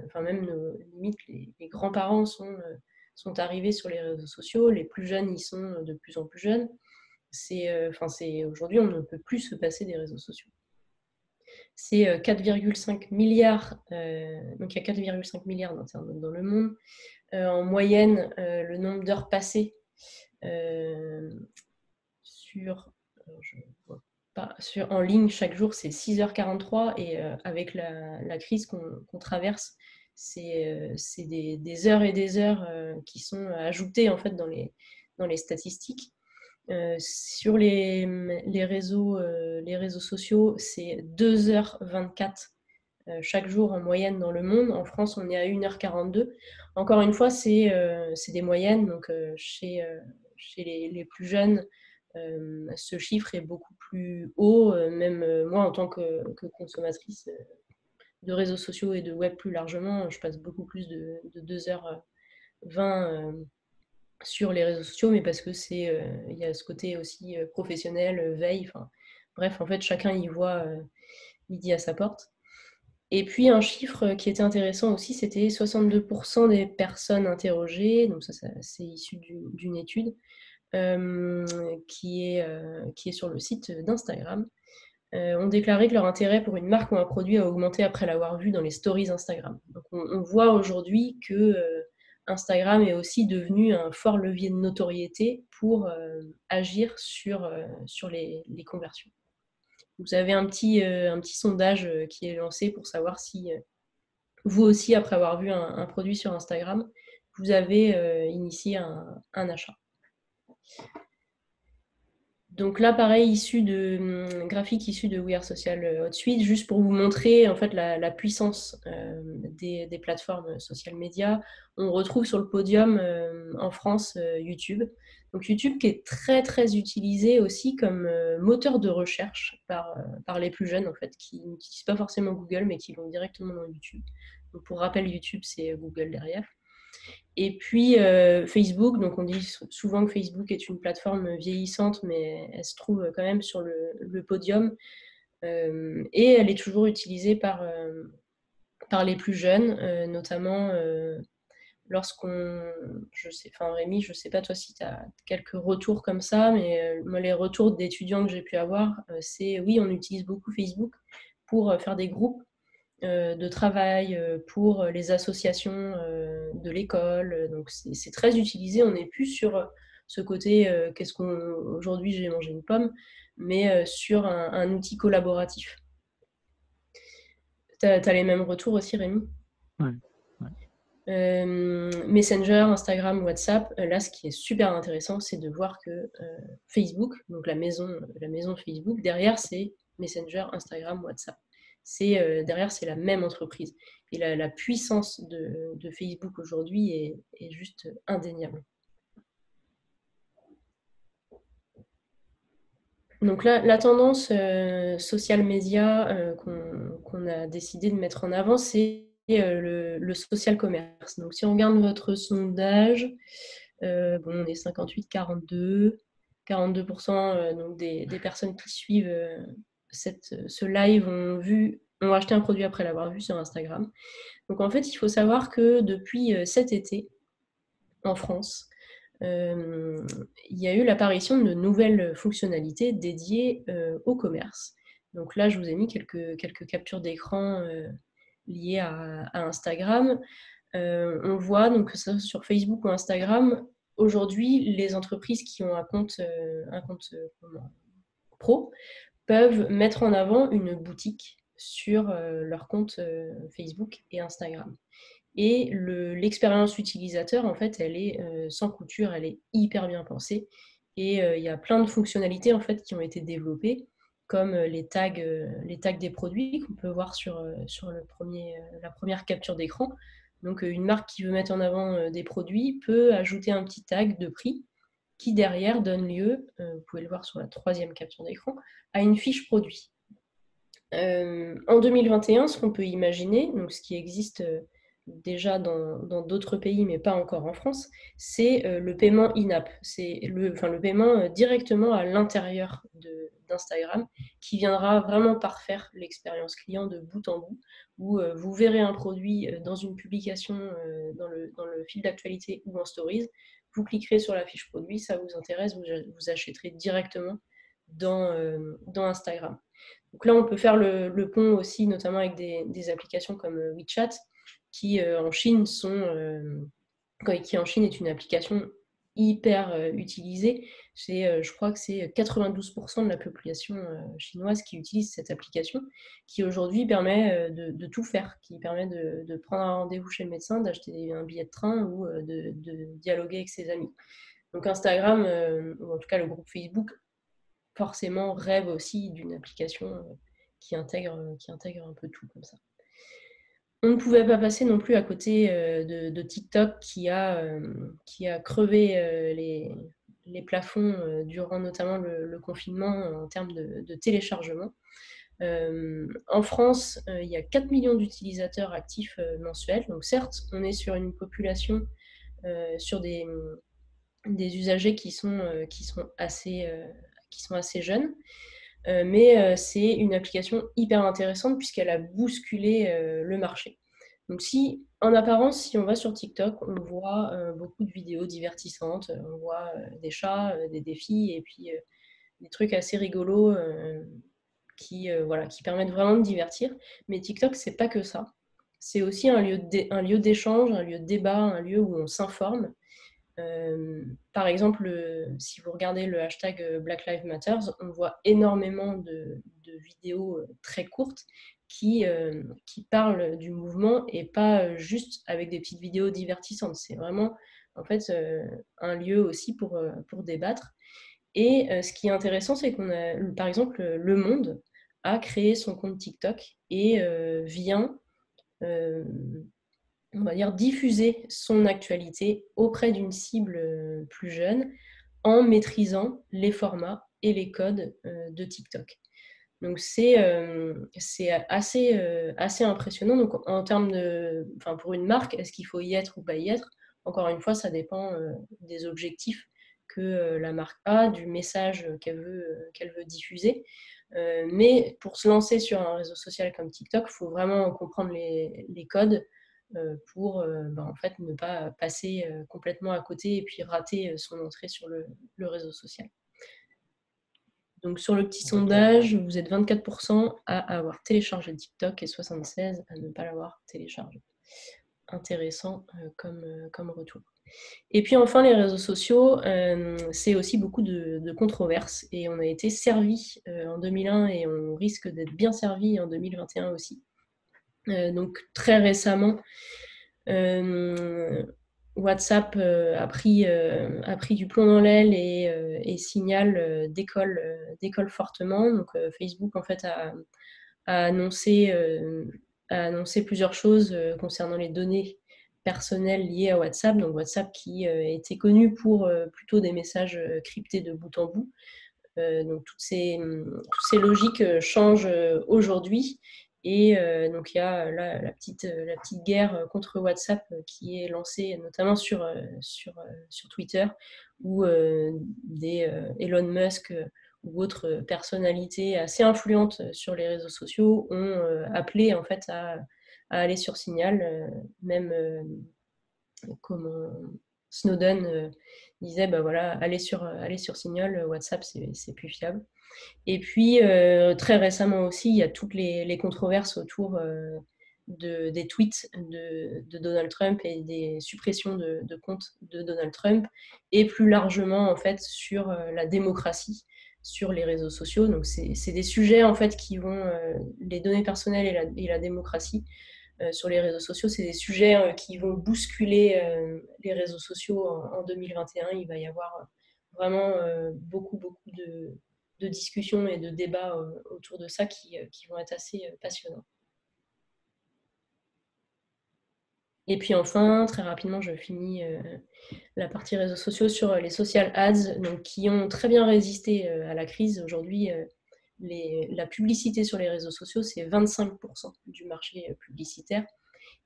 enfin même limite les grands-parents sont arrivés sur les réseaux sociaux, les plus jeunes y sont de plus en plus jeunes. Aujourd'hui, on ne peut plus se passer des réseaux sociaux. C'est 4,5 milliards, donc il y a 4,5 milliards d'internautes dans le monde. En moyenne, le nombre d'heures passées en ligne chaque jour, c'est 6h43, et avec la crise qu'on traverse, c'est des heures et des heures qui sont ajoutées en fait dans les statistiques. Sur les réseaux sociaux, c'est 2h24 chaque jour en moyenne dans le monde. En France, on est à 1h42. Encore une fois, c'est des moyennes. Donc, chez les plus jeunes, ce chiffre est beaucoup plus haut. Même moi, en tant que consommatrice de réseaux sociaux et de web plus largement, je passe beaucoup plus de 2h20 sur les réseaux sociaux, mais parce que il y a ce côté aussi professionnel, veille. Bref, en fait, chacun y voit midi à sa porte. Et puis un chiffre qui était intéressant aussi, c'était 62% des personnes interrogées, donc ça c'est issu d'une étude qui est sur le site d'Instagram, ont déclaré que leur intérêt pour une marque ou un produit a augmenté après l'avoir vu dans les stories Instagram. Donc on voit aujourd'hui que Instagram est aussi devenu un fort levier de notoriété pour agir sur les conversions. Vous avez un petit sondage qui est lancé pour savoir si vous aussi, après avoir vu un produit sur Instagram, vous avez initié un achat. Donc là, pareil, graphique issu de We Are Social HotSuite, juste pour vous montrer en fait la puissance des plateformes social media. On retrouve sur le podium en France YouTube. Donc YouTube qui est très très utilisé aussi comme moteur de recherche par les plus jeunes en fait, qui n'utilisent pas forcément Google mais qui vont directement dans YouTube. Donc pour rappel, YouTube c'est Google derrière. Et puis Facebook, donc on dit souvent que Facebook est une plateforme vieillissante, mais elle se trouve quand même sur le podium. Et elle est toujours utilisée par les plus jeunes, notamment Rémi, je ne sais pas toi si tu as quelques retours comme ça, mais moi les retours d'étudiants que j'ai pu avoir, c'est oui, on utilise beaucoup Facebook pour faire des groupes de travail, pour les associations de l'école. Donc c'est très utilisé. On n'est plus sur ce côté aujourd'hui j'ai mangé une pomme, mais sur un outil collaboratif. Tu as les mêmes retours aussi, Rémi? Ouais. Messenger, Instagram, WhatsApp, là ce qui est super intéressant, c'est de voir que Facebook, donc la maison Facebook, derrière c'est Messenger, Instagram, WhatsApp. Derrière c'est la même entreprise. Et la puissance de Facebook aujourd'hui est juste indéniable. Donc là, la tendance social media qu'on a décidé de mettre en avant, c'est le social commerce. Donc si on regarde votre sondage, on est 58-42. 42% donc des personnes qui suivent ce live ont acheté un produit après l'avoir vu sur Instagram. Donc en fait, il faut savoir que depuis cet été, en France, il y a eu l'apparition de nouvelles fonctionnalités dédiées au commerce. Donc là, je vous ai mis quelques captures d'écran liées à Instagram. On voit donc que ça soit sur Facebook ou Instagram, aujourd'hui, les entreprises qui ont un compte pro peuvent mettre en avant une boutique sur leur compte Facebook et Instagram. Et l'expérience utilisateur, en fait, elle est sans couture, elle est hyper bien pensée. Et il y a plein de fonctionnalités en fait, qui ont été développées, comme les tags des produits qu'on peut voir sur la première capture d'écran. Donc une marque qui veut mettre en avant des produits peut ajouter un petit tag de prix qui derrière donne lieu, vous pouvez le voir sur la troisième capture d'écran, à une fiche produit. En 2021, ce qu'on peut imaginer, donc ce qui existe déjà dans d'autres pays, mais pas encore en France, c'est le paiement in-app. C'est le paiement directement à l'intérieur d'Instagram, qui viendra vraiment parfaire l'expérience client de bout en bout, où vous verrez un produit dans une publication dans le fil d'actualité ou en stories, vous cliquerez sur la fiche produit, ça vous intéresse, vous achèterez directement dans Instagram. Donc là, on peut faire le pont aussi, notamment avec des applications comme WeChat, qui en Chine qui en Chine est une application hyper utilisée. Je crois que c'est 92% de la population chinoise qui utilise cette application, qui aujourd'hui permet de tout faire, qui permet de prendre un rendez-vous chez le médecin, d'acheter un billet de train ou de dialoguer avec ses amis. Donc Instagram, ou en tout cas le groupe Facebook, forcément rêve aussi d'une application qui intègre un peu tout comme ça. On ne pouvait pas passer non plus à côté de TikTok qui a crevé les plafonds durant notamment le confinement en termes de téléchargement. En France, il y a 4 millions d'utilisateurs actifs mensuels. Donc certes, on est sur une population, sur des usagers qui sont assez jeunes. Mais c'est une application hyper intéressante puisqu'elle a bousculé le marché. Donc en apparence, si on va sur TikTok, on voit beaucoup de vidéos divertissantes, on voit des chats, des défis et puis des trucs assez rigolos qui permettent vraiment de divertir. Mais TikTok, c'est pas que ça. C'est aussi un lieu d'échange, un lieu de débat, un lieu où on s'informe. Par exemple, si vous regardez le hashtag Black Lives Matter, on voit énormément de vidéos très courtes qui parlent du mouvement et pas juste avec des petites vidéos divertissantes. C'est vraiment en fait un lieu aussi pour débattre. Et ce qui est intéressant, c'est qu'on a, par exemple, Le Monde a créé son compte TikTok et vient on va dire, diffuser son actualité auprès d'une cible plus jeune en maîtrisant les formats et les codes de TikTok. Donc c'est assez impressionnant. Donc en termes pour une marque, est-ce qu'il faut y être ou pas y être? Encore une fois, ça dépend des objectifs que la marque a, du message qu'elle veut diffuser. Mais pour se lancer sur un réseau social comme TikTok, il faut vraiment comprendre les codes pour en fait, ne pas passer complètement à côté et puis rater son entrée sur le réseau social. Donc sur le petit sondage, vous êtes 24% à avoir téléchargé TikTok et 76% à ne pas l'avoir téléchargé. Intéressant comme retour. Et puis enfin, les réseaux sociaux, c'est aussi beaucoup de controverses et on a été servi en 2001 et on risque d'être bien servi en 2021 aussi. Donc très récemment, WhatsApp a pris du plomb dans l'aile et Signal décolle fortement. Donc Facebook en fait a annoncé plusieurs choses concernant les données personnelles liées à WhatsApp. Donc WhatsApp qui était connu pour plutôt des messages cryptés de bout en bout. Donc toutes ces logiques changent aujourd'hui. Et donc il y a là la petite guerre contre WhatsApp qui est lancée notamment sur Twitter, où des Elon Musk ou autres personnalités assez influentes sur les réseaux sociaux ont appelé en fait à aller sur Signal, même comment Snowden disait bah voilà, aller sur Signal, WhatsApp c'est plus fiable. Et puis très récemment aussi, il y a toutes les controverses autour des tweets de Donald Trump et des suppressions de comptes de Donald Trump, et plus largement en fait sur la démocratie sur les réseaux sociaux. Donc c'est des sujets en fait qui vont les données personnelles et la démocratie sur les réseaux sociaux, c'est des sujets qui vont bousculer les réseaux sociaux en 2021. Il va y avoir vraiment beaucoup de discussions et de débats autour de ça qui vont être assez passionnants. Et puis enfin, très rapidement, je finis la partie réseaux sociaux sur les social ads, donc, qui ont très bien résisté à la crise. Aujourd'hui, la publicité sur les réseaux sociaux, c'est 25% du marché publicitaire.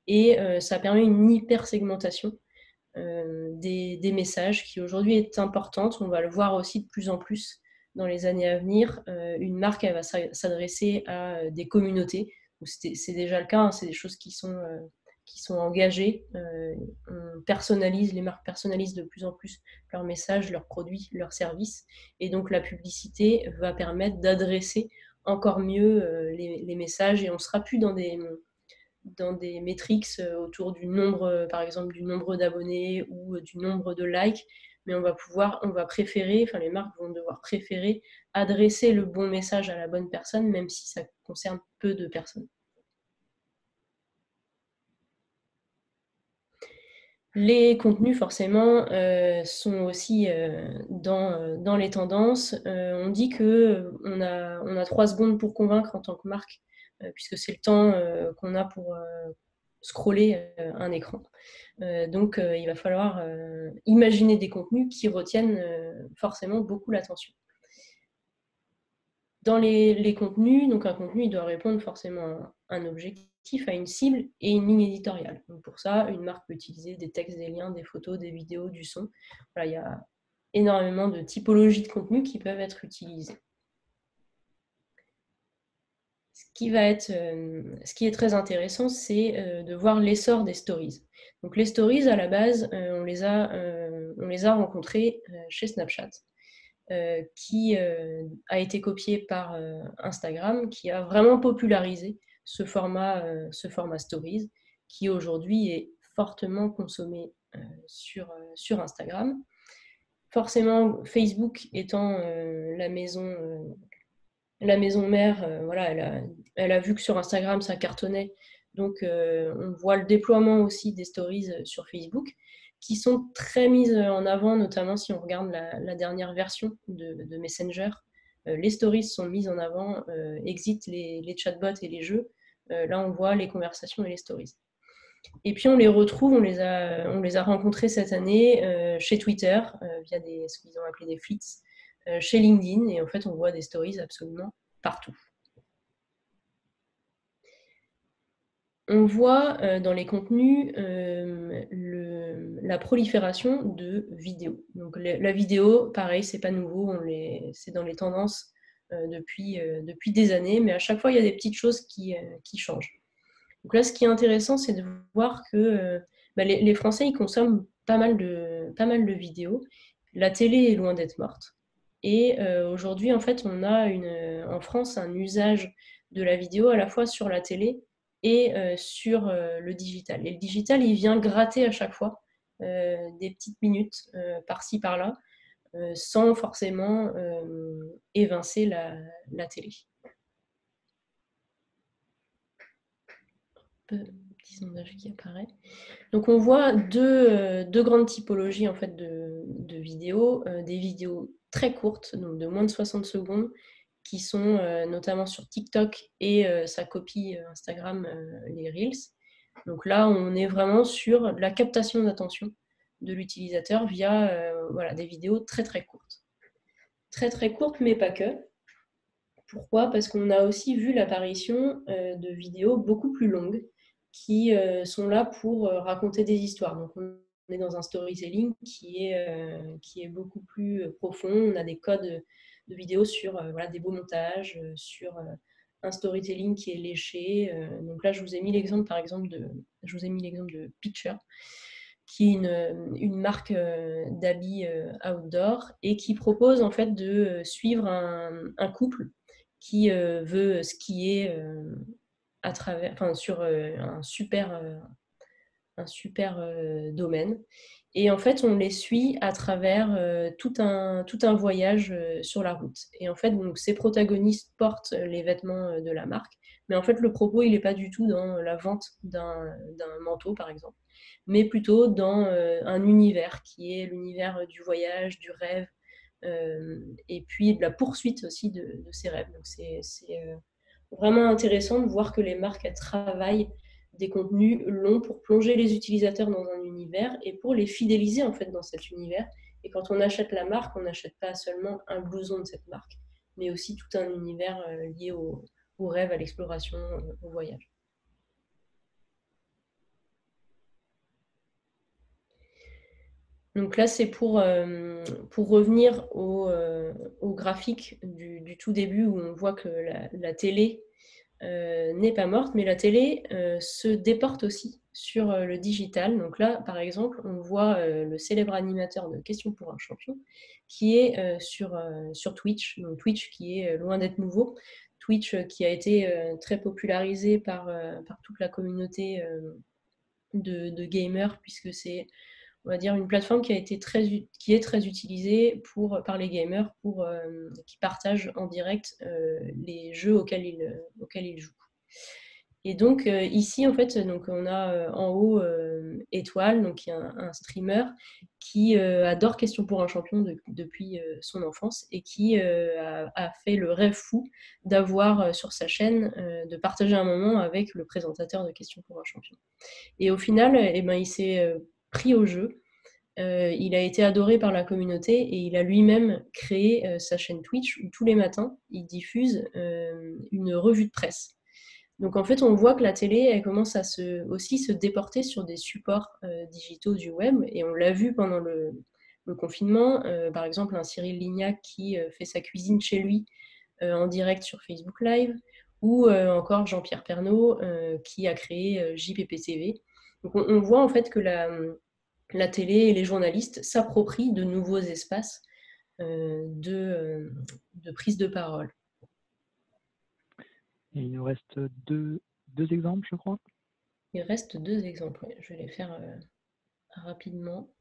Et ça permet une hyper-segmentation des messages qui aujourd'hui est importante. On va le voir aussi de plus en plus dans les années à venir. Une marque, elle va s'adresser à des communautés. C'est déjà le cas, hein, c'est des choses qui sont engagées. On personnalise, les marques personnalisent de plus en plus leurs messages, leurs produits, leurs services. Et donc la publicité va permettre d'adresser encore mieux les messages, et on ne sera plus dans des métriques autour du nombre, par exemple, du nombre d'abonnés ou du nombre de likes, mais on va préférer, enfin les marques vont devoir préférer adresser le bon message à la bonne personne, même si ça concerne peu de personnes. Les contenus, forcément, sont aussi dans les tendances. On dit qu'on a 3 secondes pour convaincre en tant que marque, puisque c'est le temps qu'on a pour scroller un écran. Donc, il va falloir imaginer des contenus qui retiennent forcément beaucoup l'attention. Dans les contenus, donc un contenu, il doit répondre forcément à un objectif, à une cible et une ligne éditoriale. Donc pour ça, une marque peut utiliser des textes, des liens, des photos, des vidéos, du son. Voilà, il y a énormément de typologies de contenus qui peuvent être utilisées. Ce qui est très intéressant, c'est de voir l'essor des stories. Donc les stories, à la base, on les a rencontrées chez Snapchat. Qui a été copié par Instagram, qui a vraiment popularisé ce format Stories, qui aujourd'hui est fortement consommé sur Instagram. Forcément, Facebook étant la maison mère, voilà, elle a vu que sur Instagram ça cartonnait, donc on voit le déploiement aussi des stories sur Facebook, qui sont très mises en avant, notamment si on regarde la dernière version de Messenger. Les stories sont mises en avant, exit les chatbots et les jeux. Là, on voit les conversations et les stories. Et puis on les retrouve, on les a rencontrés cette année chez Twitter, via ce qu'ils ont appelé des flits, chez LinkedIn, et en fait on voit des stories absolument partout. On voit dans les contenus la prolifération de vidéos. Donc la vidéo, pareil, c'est pas nouveau, c'est dans les tendances depuis des années, mais à chaque fois il y a des petites choses qui changent. Donc là, ce qui est intéressant, c'est de voir que les Français, ils consomment pas mal de vidéos. La télé est loin d'être morte. Et aujourd'hui, en fait, on a en France un usage de la vidéo à la fois sur la télé et sur le digital. Et le digital, il vient gratter à chaque fois des petites minutes par-ci, par-là, sans forcément évincer la télé. Petit sondage qui apparaît. Donc on voit deux grandes typologies en fait de vidéos, des vidéos très courtes, donc de moins de 60 secondes, qui sont notamment sur TikTok et sa copie Instagram, les Reels. Donc là, on est vraiment sur la captation d'attention de l'utilisateur via voilà, des vidéos très très courtes. Très très courtes, mais pas que. Pourquoi ? Parce qu'on a aussi vu l'apparition de vidéos beaucoup plus longues qui sont là pour raconter des histoires. Donc on est dans un storytelling qui est beaucoup plus profond. On a des codes de vidéos sur voilà, des beaux montages, sur un storytelling qui est léché. Donc là, je vous ai mis l'exemple, par exemple, de Pitcher, qui est une marque d'habits outdoor et qui propose en fait de suivre un couple qui veut skier à travers, enfin, sur un super domaine. Et en fait, on les suit à travers tout un voyage sur la route. Et en fait, donc, ces protagonistes portent les vêtements de la marque, mais en fait, le propos, il n'est pas du tout dans la vente d'un manteau, par exemple, mais plutôt dans un univers qui est l'univers du voyage, du rêve, et puis de la poursuite aussi de ces rêves. Donc c'est vraiment intéressant de voir que les marques elles travaillent des contenus longs pour plonger les utilisateurs dans un univers et pour les fidéliser en fait dans cet univers. Et quand on achète la marque, on n'achète pas seulement un blouson de cette marque, mais aussi tout un univers lié au rêve, à l'exploration, au voyage. Donc là, c'est pour revenir au graphique du tout début où on voit que la télé n'est pas morte, mais la télé se déporte aussi sur le digital. Donc là, par exemple, on voit le célèbre animateur de Questions pour un champion qui est sur Twitch. Donc Twitch qui est loin d'être nouveau. Twitch qui a été très popularisé par toute la communauté de gamers, puisque c'est, on va dire, une plateforme qui est très utilisée par les gamers qui partagent en direct les jeux auxquels ils jouent. Et donc ici, en fait, donc on a en haut Étoile, donc il y a un streamer qui adore Question pour un champion depuis son enfance et qui a fait le rêve fou d'avoir sur sa chaîne, de partager un moment avec le présentateur de Question pour un champion. Et au final, eh ben, il s'est pris au jeu. Il a été adoré par la communauté et il a lui-même créé sa chaîne Twitch où tous les matins, il diffuse une revue de presse. Donc en fait, on voit que la télé, elle commence à aussi se déporter sur des supports digitaux du web et on l'a vu pendant le confinement. Par exemple, un Cyril Lignac qui fait sa cuisine chez lui en direct sur Facebook Live ou encore Jean-Pierre Pernaut qui a créé JPP-TV. Donc on voit en fait que la télé et les journalistes s'approprient de nouveaux espaces de prise de parole. Et il nous reste deux exemples, je crois. Il reste 2 exemples, je vais les faire rapidement.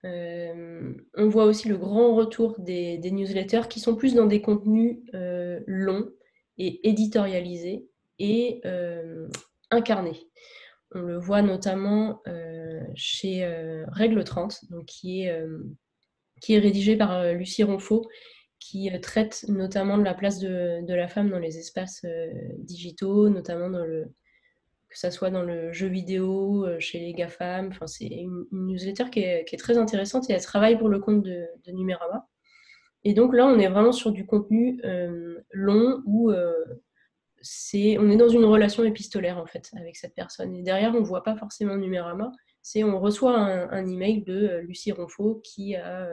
On voit aussi le grand retour des newsletters qui sont plus dans des contenus longs et éditorialisés et incarnés. On le voit notamment chez Règle 30, donc qui est rédigé par Lucie Ronfaux, qui traite notamment de la place de la femme dans les espaces digitaux, notamment que ça soit dans le jeu vidéo, chez les GAFAM. Enfin, c'est une newsletter qui est très intéressante et elle travaille pour le compte de Numérama. Et donc là, on est vraiment sur du contenu long où on est dans une relation épistolaire en fait avec cette personne. Et derrière, on ne voit pas forcément Numérama. On reçoit un email de Lucie Ronfaux qui a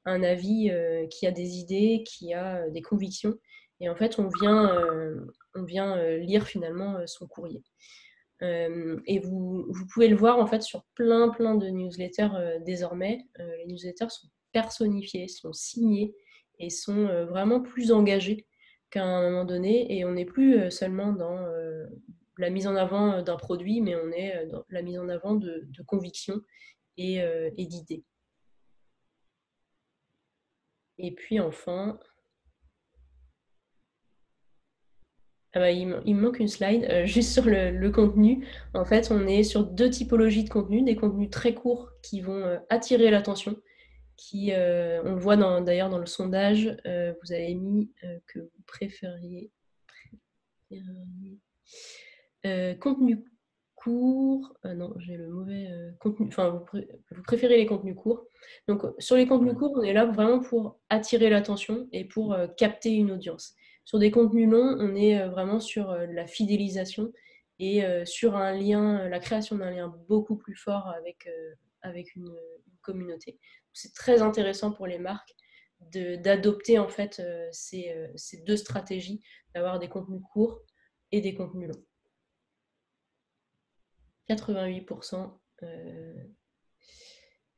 un avis, qui a des idées, qui a des convictions. Et en fait, on vient lire finalement son courrier. Et vous pouvez le voir en fait sur plein de newsletters désormais. Les newsletters sont personnifiés, sont signés et sont vraiment plus engagés qu'à un moment donné. Et on n'est plus seulement dans la mise en avant d'un produit, mais on est dans la mise en avant de convictions et d'idées. Et puis enfin, ah bah, il me manque une slide juste sur le contenu. En fait, on est sur 2 typologies de contenus, des contenus très courts qui vont attirer l'attention, on le voit d'ailleurs dans le sondage, vous avez mis que vous préfériez contenu court. Non, j'ai le mauvais contenu. Enfin, vous préférez les contenus courts. Donc, sur les contenus courts, on est là vraiment pour attirer l'attention et pour capter une audience. Sur des contenus longs, on est vraiment sur la fidélisation et sur la création d'un lien beaucoup plus fort avec une communauté. C'est très intéressant pour les marques d'adopter en fait ces 2 stratégies, d'avoir des contenus courts et des contenus longs. 88%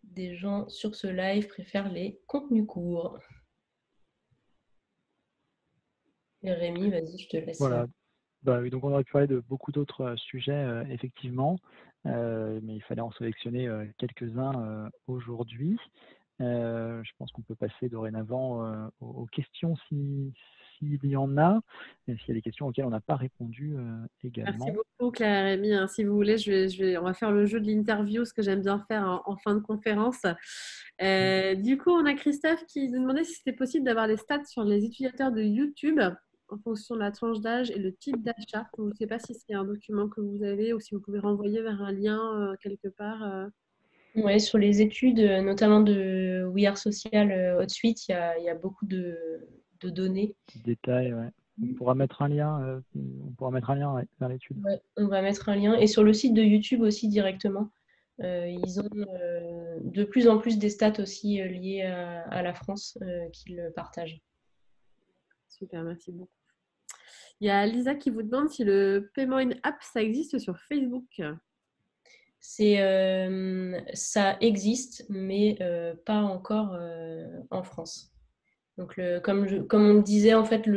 des gens sur ce live préfèrent les contenus courts. Et Rémi, vas-y, je te laisse. Voilà. Bah, oui, donc on aurait pu parler de beaucoup d'autres sujets, effectivement, mais il fallait en sélectionner quelques-uns aujourd'hui. Je pense qu'on peut passer dorénavant aux questions s'il y en a, et s'il y a des questions auxquelles on n'a pas répondu également. Merci beaucoup Claire et Rémi. Si vous voulez, on va faire le jeu de l'interview, ce que j'aime bien faire en fin de conférence. Du coup, on a Christophe qui nous demandait si c'était possible d'avoir des stats sur les utilisateurs de YouTube en fonction de la tranche d'âge et le type d'achat. Je ne sais pas si c'est un document que vous avez ou si vous pouvez renvoyer vers un lien quelque part. Ouais, sur les études, notamment de We Are Social Hotsuite, il y a beaucoup de données. Petit détail, ouais. On pourra mettre un lien, ouais, vers l'étude. Ouais, on va mettre un lien. Et sur le site de YouTube aussi directement. Ils ont de plus en plus des stats aussi liées à la France qu'ils partagent. Super, merci beaucoup. Il y a Lisa qui vous demande si le paiement in app, ça existe sur Facebook. Ça existe, mais pas encore en France. Donc, comme on le disait, en fait,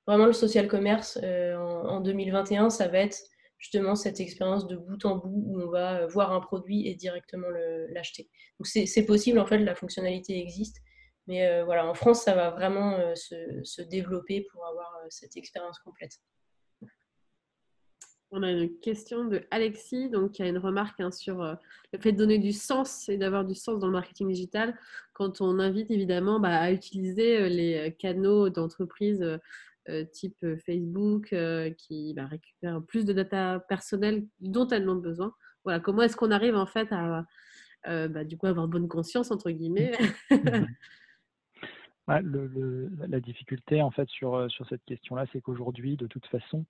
vraiment le social commerce en 2021, ça va être justement cette expérience de bout en bout où on va voir un produit et directement l'acheter. Donc, c'est possible, en fait, la fonctionnalité existe. Mais voilà, en France, ça va vraiment se développer pour avoir cette expérience complète. On a une question de Alexis, donc qui a une remarque sur le fait de donner du sens et d'avoir du sens dans le marketing digital quand on invite évidemment à utiliser les canaux d'entreprise type Facebook qui récupèrent plus de data personnelle dont elles ont besoin. Voilà, comment est-ce qu'on arrive en fait à du coup avoir bonne conscience entre guillemets. Ouais, la difficulté en fait sur cette question-là, c'est qu'aujourd'hui, de toute façon,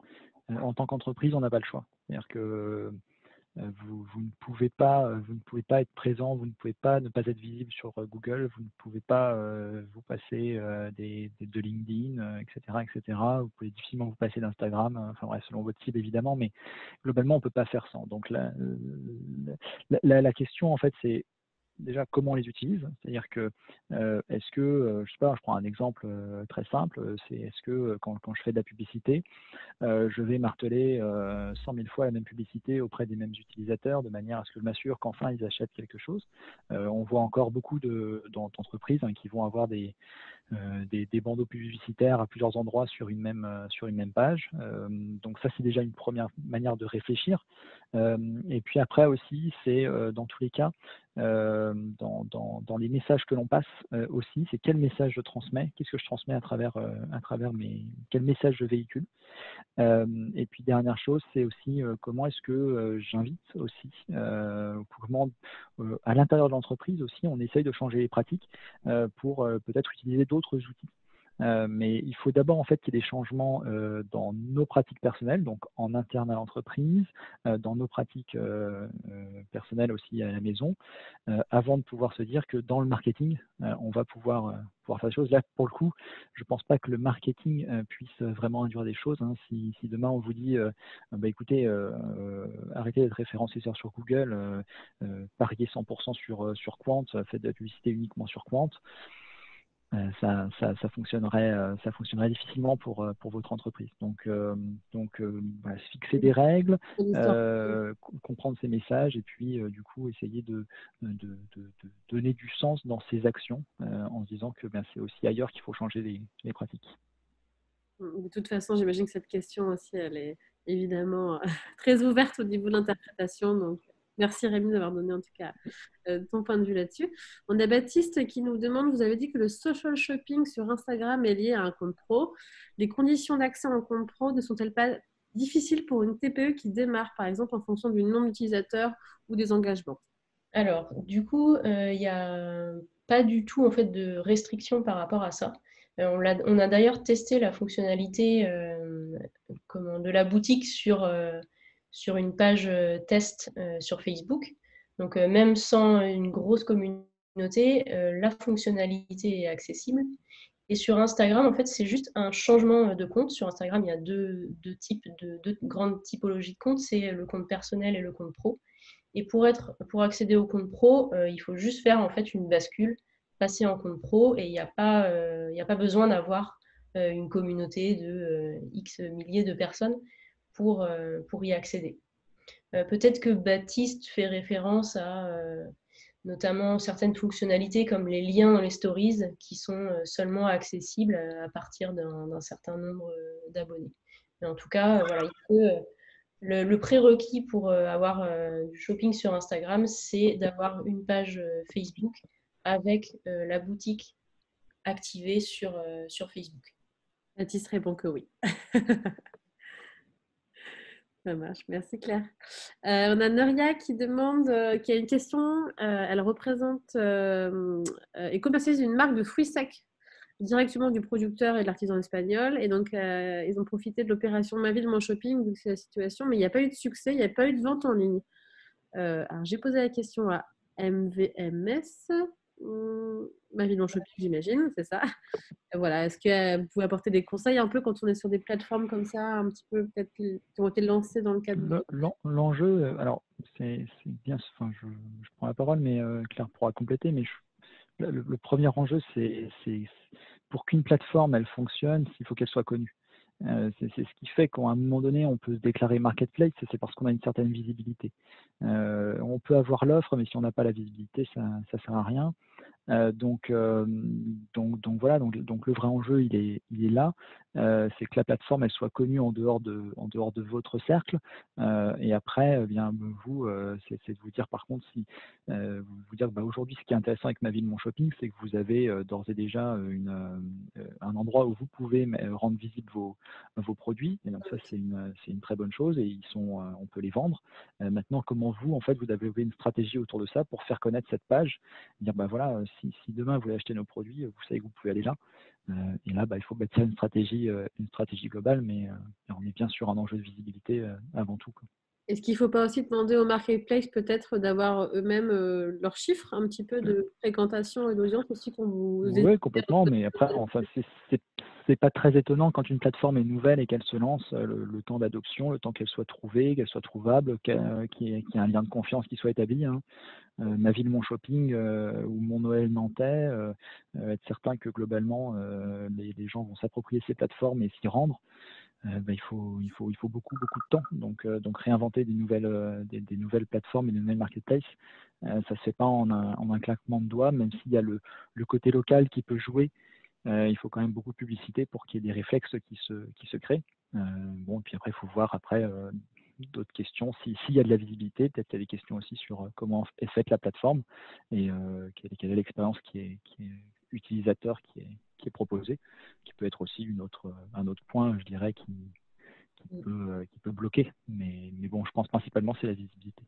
en tant qu'entreprise, on n'a pas le choix. C'est-à-dire que vous ne pouvez pas être présent, vous ne pouvez pas ne pas être visible sur Google, vous ne pouvez pas vous passer de LinkedIn, etc., etc. Vous pouvez difficilement vous passer d'Instagram, enfin bref, selon votre cible évidemment, mais globalement, on ne peut pas faire sans. Donc la question en fait, c'est déjà comment on les utilise, c'est-à-dire que est-ce que, je sais pas, je prends un exemple très simple, c'est est-ce que quand je fais de la publicité, je vais marteler 100 000 fois la même publicité auprès des mêmes utilisateurs de manière à ce que je m'assure qu'enfin ils achètent quelque chose. On voit encore beaucoup d'entreprises qui vont avoir des bandeaux publicitaires à plusieurs endroits sur une même page. Donc ça, c'est déjà une première manière de réfléchir. Et puis après aussi, c'est dans tous les cas, dans les messages que l'on passe aussi, c'est quel message je transmets, qu'est-ce que je transmets à travers quel message je véhicule. Et puis dernière chose, c'est aussi comment est-ce que j'invite aussi, comment à l'intérieur de l'entreprise aussi, on essaye de changer les pratiques pour peut-être utiliser d'autres outils. Mais il faut d'abord en fait qu'il y ait des changements dans nos pratiques personnelles, donc en interne à l'entreprise, dans nos pratiques personnelles aussi à la maison, avant de pouvoir se dire que dans le marketing, on va pouvoir faire des choses. Là, pour le coup, je ne pense pas que le marketing puisse vraiment induire des choses. Hein. Si demain on vous dit, écoutez, arrêtez d'être référencé sur Google, pariez 100% sur Quant, faites de la publicité uniquement sur Quant. Ça fonctionnerait difficilement pour votre entreprise. Donc voilà, se fixer des règles, comprendre ces messages et puis du coup essayer de donner du sens dans ses actions en se disant que c'est aussi ailleurs qu'il faut changer les pratiques. De toute façon, j'imagine que cette question aussi, elle est évidemment très ouverte au niveau de l'interprétation. Donc, merci Rémi d'avoir donné en tout cas ton point de vue là-dessus. On a Baptiste qui nous demande, vous avez dit que le social shopping sur Instagram est lié à un compte pro. Les conditions d'accès à un compte pro ne sont-elles pas difficiles pour une TPE qui démarre, par exemple, en fonction du nombre d'utilisateurs ou des engagements? Alors, du coup, il n'y a pas du tout en fait, de restriction par rapport à ça. On a d'ailleurs testé la fonctionnalité de la boutique sur une page test sur Facebook. Donc, même sans une grosse communauté, la fonctionnalité est accessible. Et sur Instagram, en fait, c'est juste un changement de compte. Sur Instagram, il y a deux grandes typologies de comptes. C'est le compte personnel et le compte pro. Et pour accéder au compte pro, il faut juste faire en fait une bascule, passer en compte pro et il n'y a pas besoin d'avoir une communauté de X milliers de personnes pour y accéder. Peut-être que Baptiste fait référence à notamment certaines fonctionnalités comme les liens dans les stories qui sont seulement accessibles à partir d'un certain nombre d'abonnés. Mais en tout cas, voilà, il faut le prérequis pour avoir du shopping sur Instagram, c'est d'avoir une page Facebook avec la boutique activée sur Facebook. Baptiste répond que oui. Ça marche, merci Claire. On a Noria qui demande, qui a une question. Elle représente et commercialise une marque de fruits secs directement du producteur et de l'artisan espagnol. Et donc, ils ont profité de l'opération Ma Ville, Mon Shopping, donc c'est la situation, mais il n'y a pas eu de succès, il n'y a pas eu de vente en ligne. Alors, j'ai posé la question à MVMS, Ma Ville, Mon Shopping, j'imagine, c'est ça. Voilà, est-ce que vous pouvez apporter des conseils un peu quand on est sur des plateformes comme ça, un petit peu peut-être qui ont été lancées dans le cadre de... L'enjeu, alors c'est bien, enfin, je prends la parole, mais Claire pourra compléter, mais le premier enjeu, c'est pour qu'une plateforme, elle fonctionne, il faut qu'elle soit connue. C'est ce qui fait qu'à un moment donné, on peut se déclarer marketplace, c'est parce qu'on a une certaine visibilité. On peut avoir l'offre, mais si on n'a pas la visibilité, ça ne sert à rien. Donc voilà, donc le vrai enjeu, il est là. C'est que la plateforme, elle soit connue en dehors de votre cercle. Et après, bien vous, c'est de vous dire par contre, si vous dire, bah, aujourd'hui, ce qui est intéressant avec Ma Ville, Mon Shopping, c'est que vous avez d'ores et déjà un endroit où vous pouvez rendre visibles vos produits. Et donc ça, c'est une très bonne chose. Et on peut les vendre. Maintenant, comment vous, en fait, vous développez une stratégie autour de ça pour faire connaître cette page, dire bah voilà, si demain vous voulez acheter nos produits, vous savez que vous pouvez aller là. Et là, bah, il faut bâtir une stratégie globale, mais on est bien sur un enjeu de visibilité avant tout, quoi. Est-ce qu'il ne faut pas aussi demander aux marketplaces peut-être d'avoir eux-mêmes leurs chiffres un petit peu de fréquentation et d'audience aussi qu'on vous aide? Oui, complètement, mais après, enfin, c'est pas très étonnant quand une plateforme est nouvelle et qu'elle se lance, le temps d'adoption, le temps qu'elle soit trouvée, qu'elle soit trouvable, qu'il y ait un lien de confiance qui soit établi, hein. Ma Ville, Mon Shopping ou Mon Noël Nantais, être certain que globalement les gens vont s'approprier ces plateformes et s'y rendre. Bah, il faut beaucoup de temps. Donc réinventer des nouvelles plateformes et des nouvelles marketplaces, ça se fait pas en un claquement de doigts, même s'il y a le côté local qui peut jouer. Il faut quand même beaucoup de publicité pour qu'il y ait des réflexes qui se créent. Bon, et puis après, il faut voir après d'autres questions. S'il y a de la visibilité, peut-être qu'il y a des questions aussi sur comment est faite la plateforme et quelle est l'expérience qui est utilisateur qui est proposée, qui peut être aussi un autre point, je dirais, qui peut bloquer. Mais bon, je pense principalement c'est la visibilité.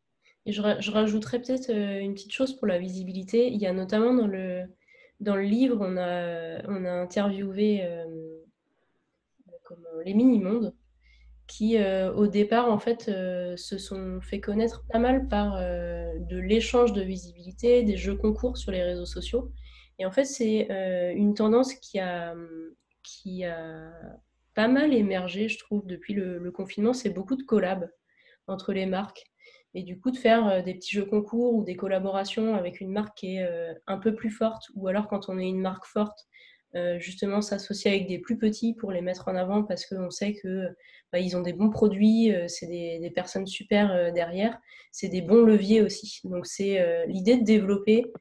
Et je rajouterais peut-être une petite chose pour la visibilité. Il y a notamment dans le livre, on a interviewé les mini-mondes qui, au départ, en fait, se sont fait connaître pas mal par de l'échange de visibilité, des jeux concours sur les réseaux sociaux. Et en fait, c'est une tendance qui a pas mal émergé, je trouve, depuis le confinement. C'est beaucoup de collabs entre les marques. Et du coup, de faire des petits jeux concours ou des collaborations avec une marque qui est un peu plus forte, ou alors quand on est une marque forte, justement s'associer avec des plus petits pour les mettre en avant parce qu'on sait que bah, ils ont des bons produits, c'est des personnes super derrière, c'est des bons leviers aussi. Donc c'est l'idée de développer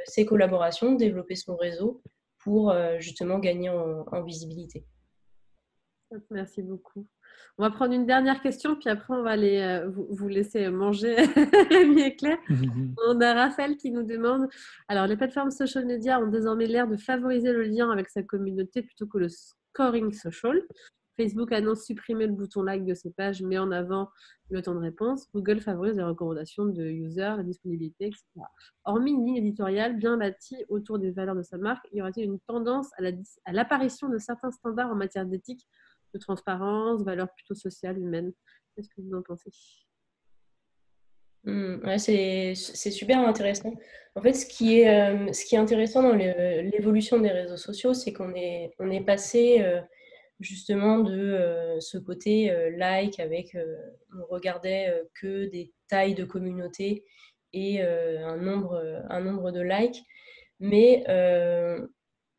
ces collaborations, de développer son réseau pour justement gagner en visibilité. Merci beaucoup. On va prendre une dernière question, puis après on va aller vous laisser manger Rémi et Claire. On a Raphaël qui nous demande, alors les plateformes social media ont désormais l'air de favoriser le lien avec sa communauté plutôt que le scoring social. Facebook annonce supprimer le bouton like de ses pages, met en avant le temps de réponse. Google favorise les recommandations de users, la disponibilité, etc. Hormis une ligne éditoriale bien bâtie autour des valeurs de sa marque, y aura-t-il une tendance à l'apparition de certains standards en matière d'éthique, de transparence, valeurs plutôt sociales, humaines? Qu'est-ce que vous en pensez? Ouais, c'est super intéressant. En fait, ce qui est intéressant dans l'évolution des réseaux sociaux, c'est on est passé justement de ce côté like avec, on regardait que des tailles de communauté et un nombre de likes. Mais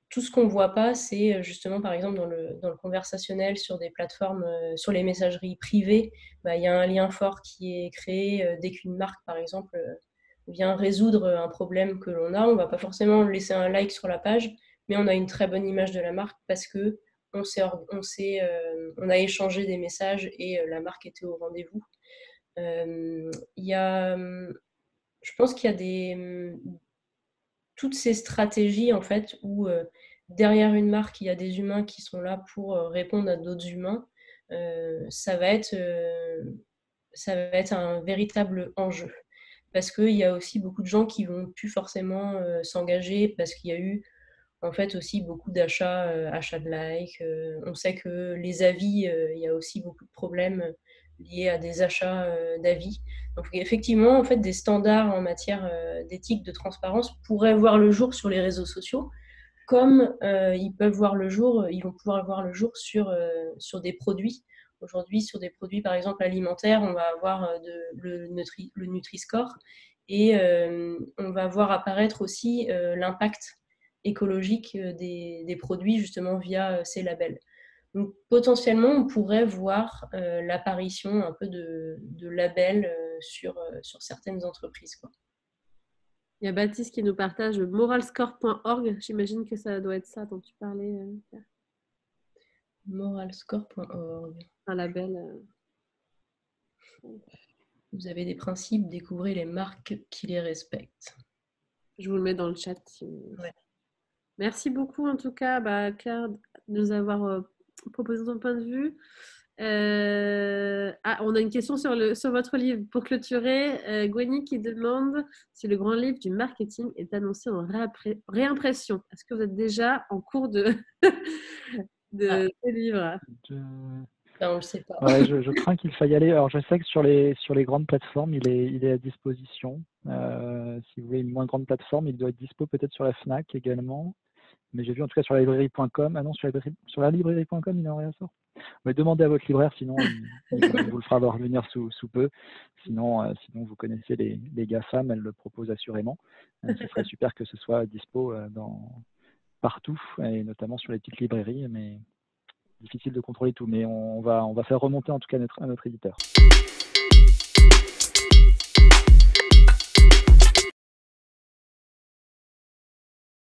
tout ce qu'on ne voit pas, c'est justement, par exemple, dans le conversationnel sur des plateformes, sur les messageries privées, bah, il y a un lien fort qui est créé dès qu'une marque, par exemple, vient résoudre un problème que l'on a. On ne va pas forcément laisser un like sur la page, mais on a une très bonne image de la marque parce que on a échangé des messages et la marque était au rendez-vous. Il y a, je pense qu'il y a toutes ces stratégies en fait où derrière une marque, il y a des humains qui sont là pour répondre à d'autres humains, ça va être un véritable enjeu. Parce qu'il y a aussi beaucoup de gens qui ne vont plus forcément s'engager parce qu'il y a eu en fait aussi beaucoup d'achats de likes. On sait que les avis, il y a aussi beaucoup de problèmes liés à des achats d'avis. Donc effectivement, en fait, des standards en matière d'éthique, de transparence pourraient voir le jour sur les réseaux sociaux, comme ils vont pouvoir voir le jour sur des produits. Aujourd'hui, sur des produits, par exemple, alimentaires, on va avoir le Nutri-Score et on va voir apparaître aussi l'impact écologique des produits, justement, via ces labels. Donc, potentiellement, on pourrait voir l'apparition un peu de labels sur certaines entreprises, quoi. Il y a Baptiste qui nous partage moralscore.org. J'imagine que ça doit être ça dont tu parlais, Claire. Moralscore.org. Un label. Vous avez des principes, découvrez les marques qui les respectent. Je vous le mets dans le chat. Ouais. Merci beaucoup en tout cas, Claire, de nous avoir proposé ton point de vue. On a une question sur votre livre. Pour clôturer, Gwenny qui demande si le grand livre du marketing est annoncé en réimpression. Est-ce que vous êtes déjà en cours de ce livre? Ben, on ne le sait pas. Ouais, je crains qu'il faille y aller. Alors, je sais que sur les grandes plateformes, il est à disposition. Si vous voulez une moins grande plateforme, il doit être dispo peut-être sur la Fnac également. Mais j'ai vu en tout cas sur la librairie.com. Ah non, sur la librairie.com, il est en réassort. Mais demandez à votre libraire, sinon il vous le fera revenir sous peu. Sinon, vous connaissez les GAFAM, elles le proposent assurément. Ce serait super que ce soit dispo partout, et notamment sur les petites librairies, mais difficile de contrôler tout. Mais on va faire remonter en tout cas à notre éditeur.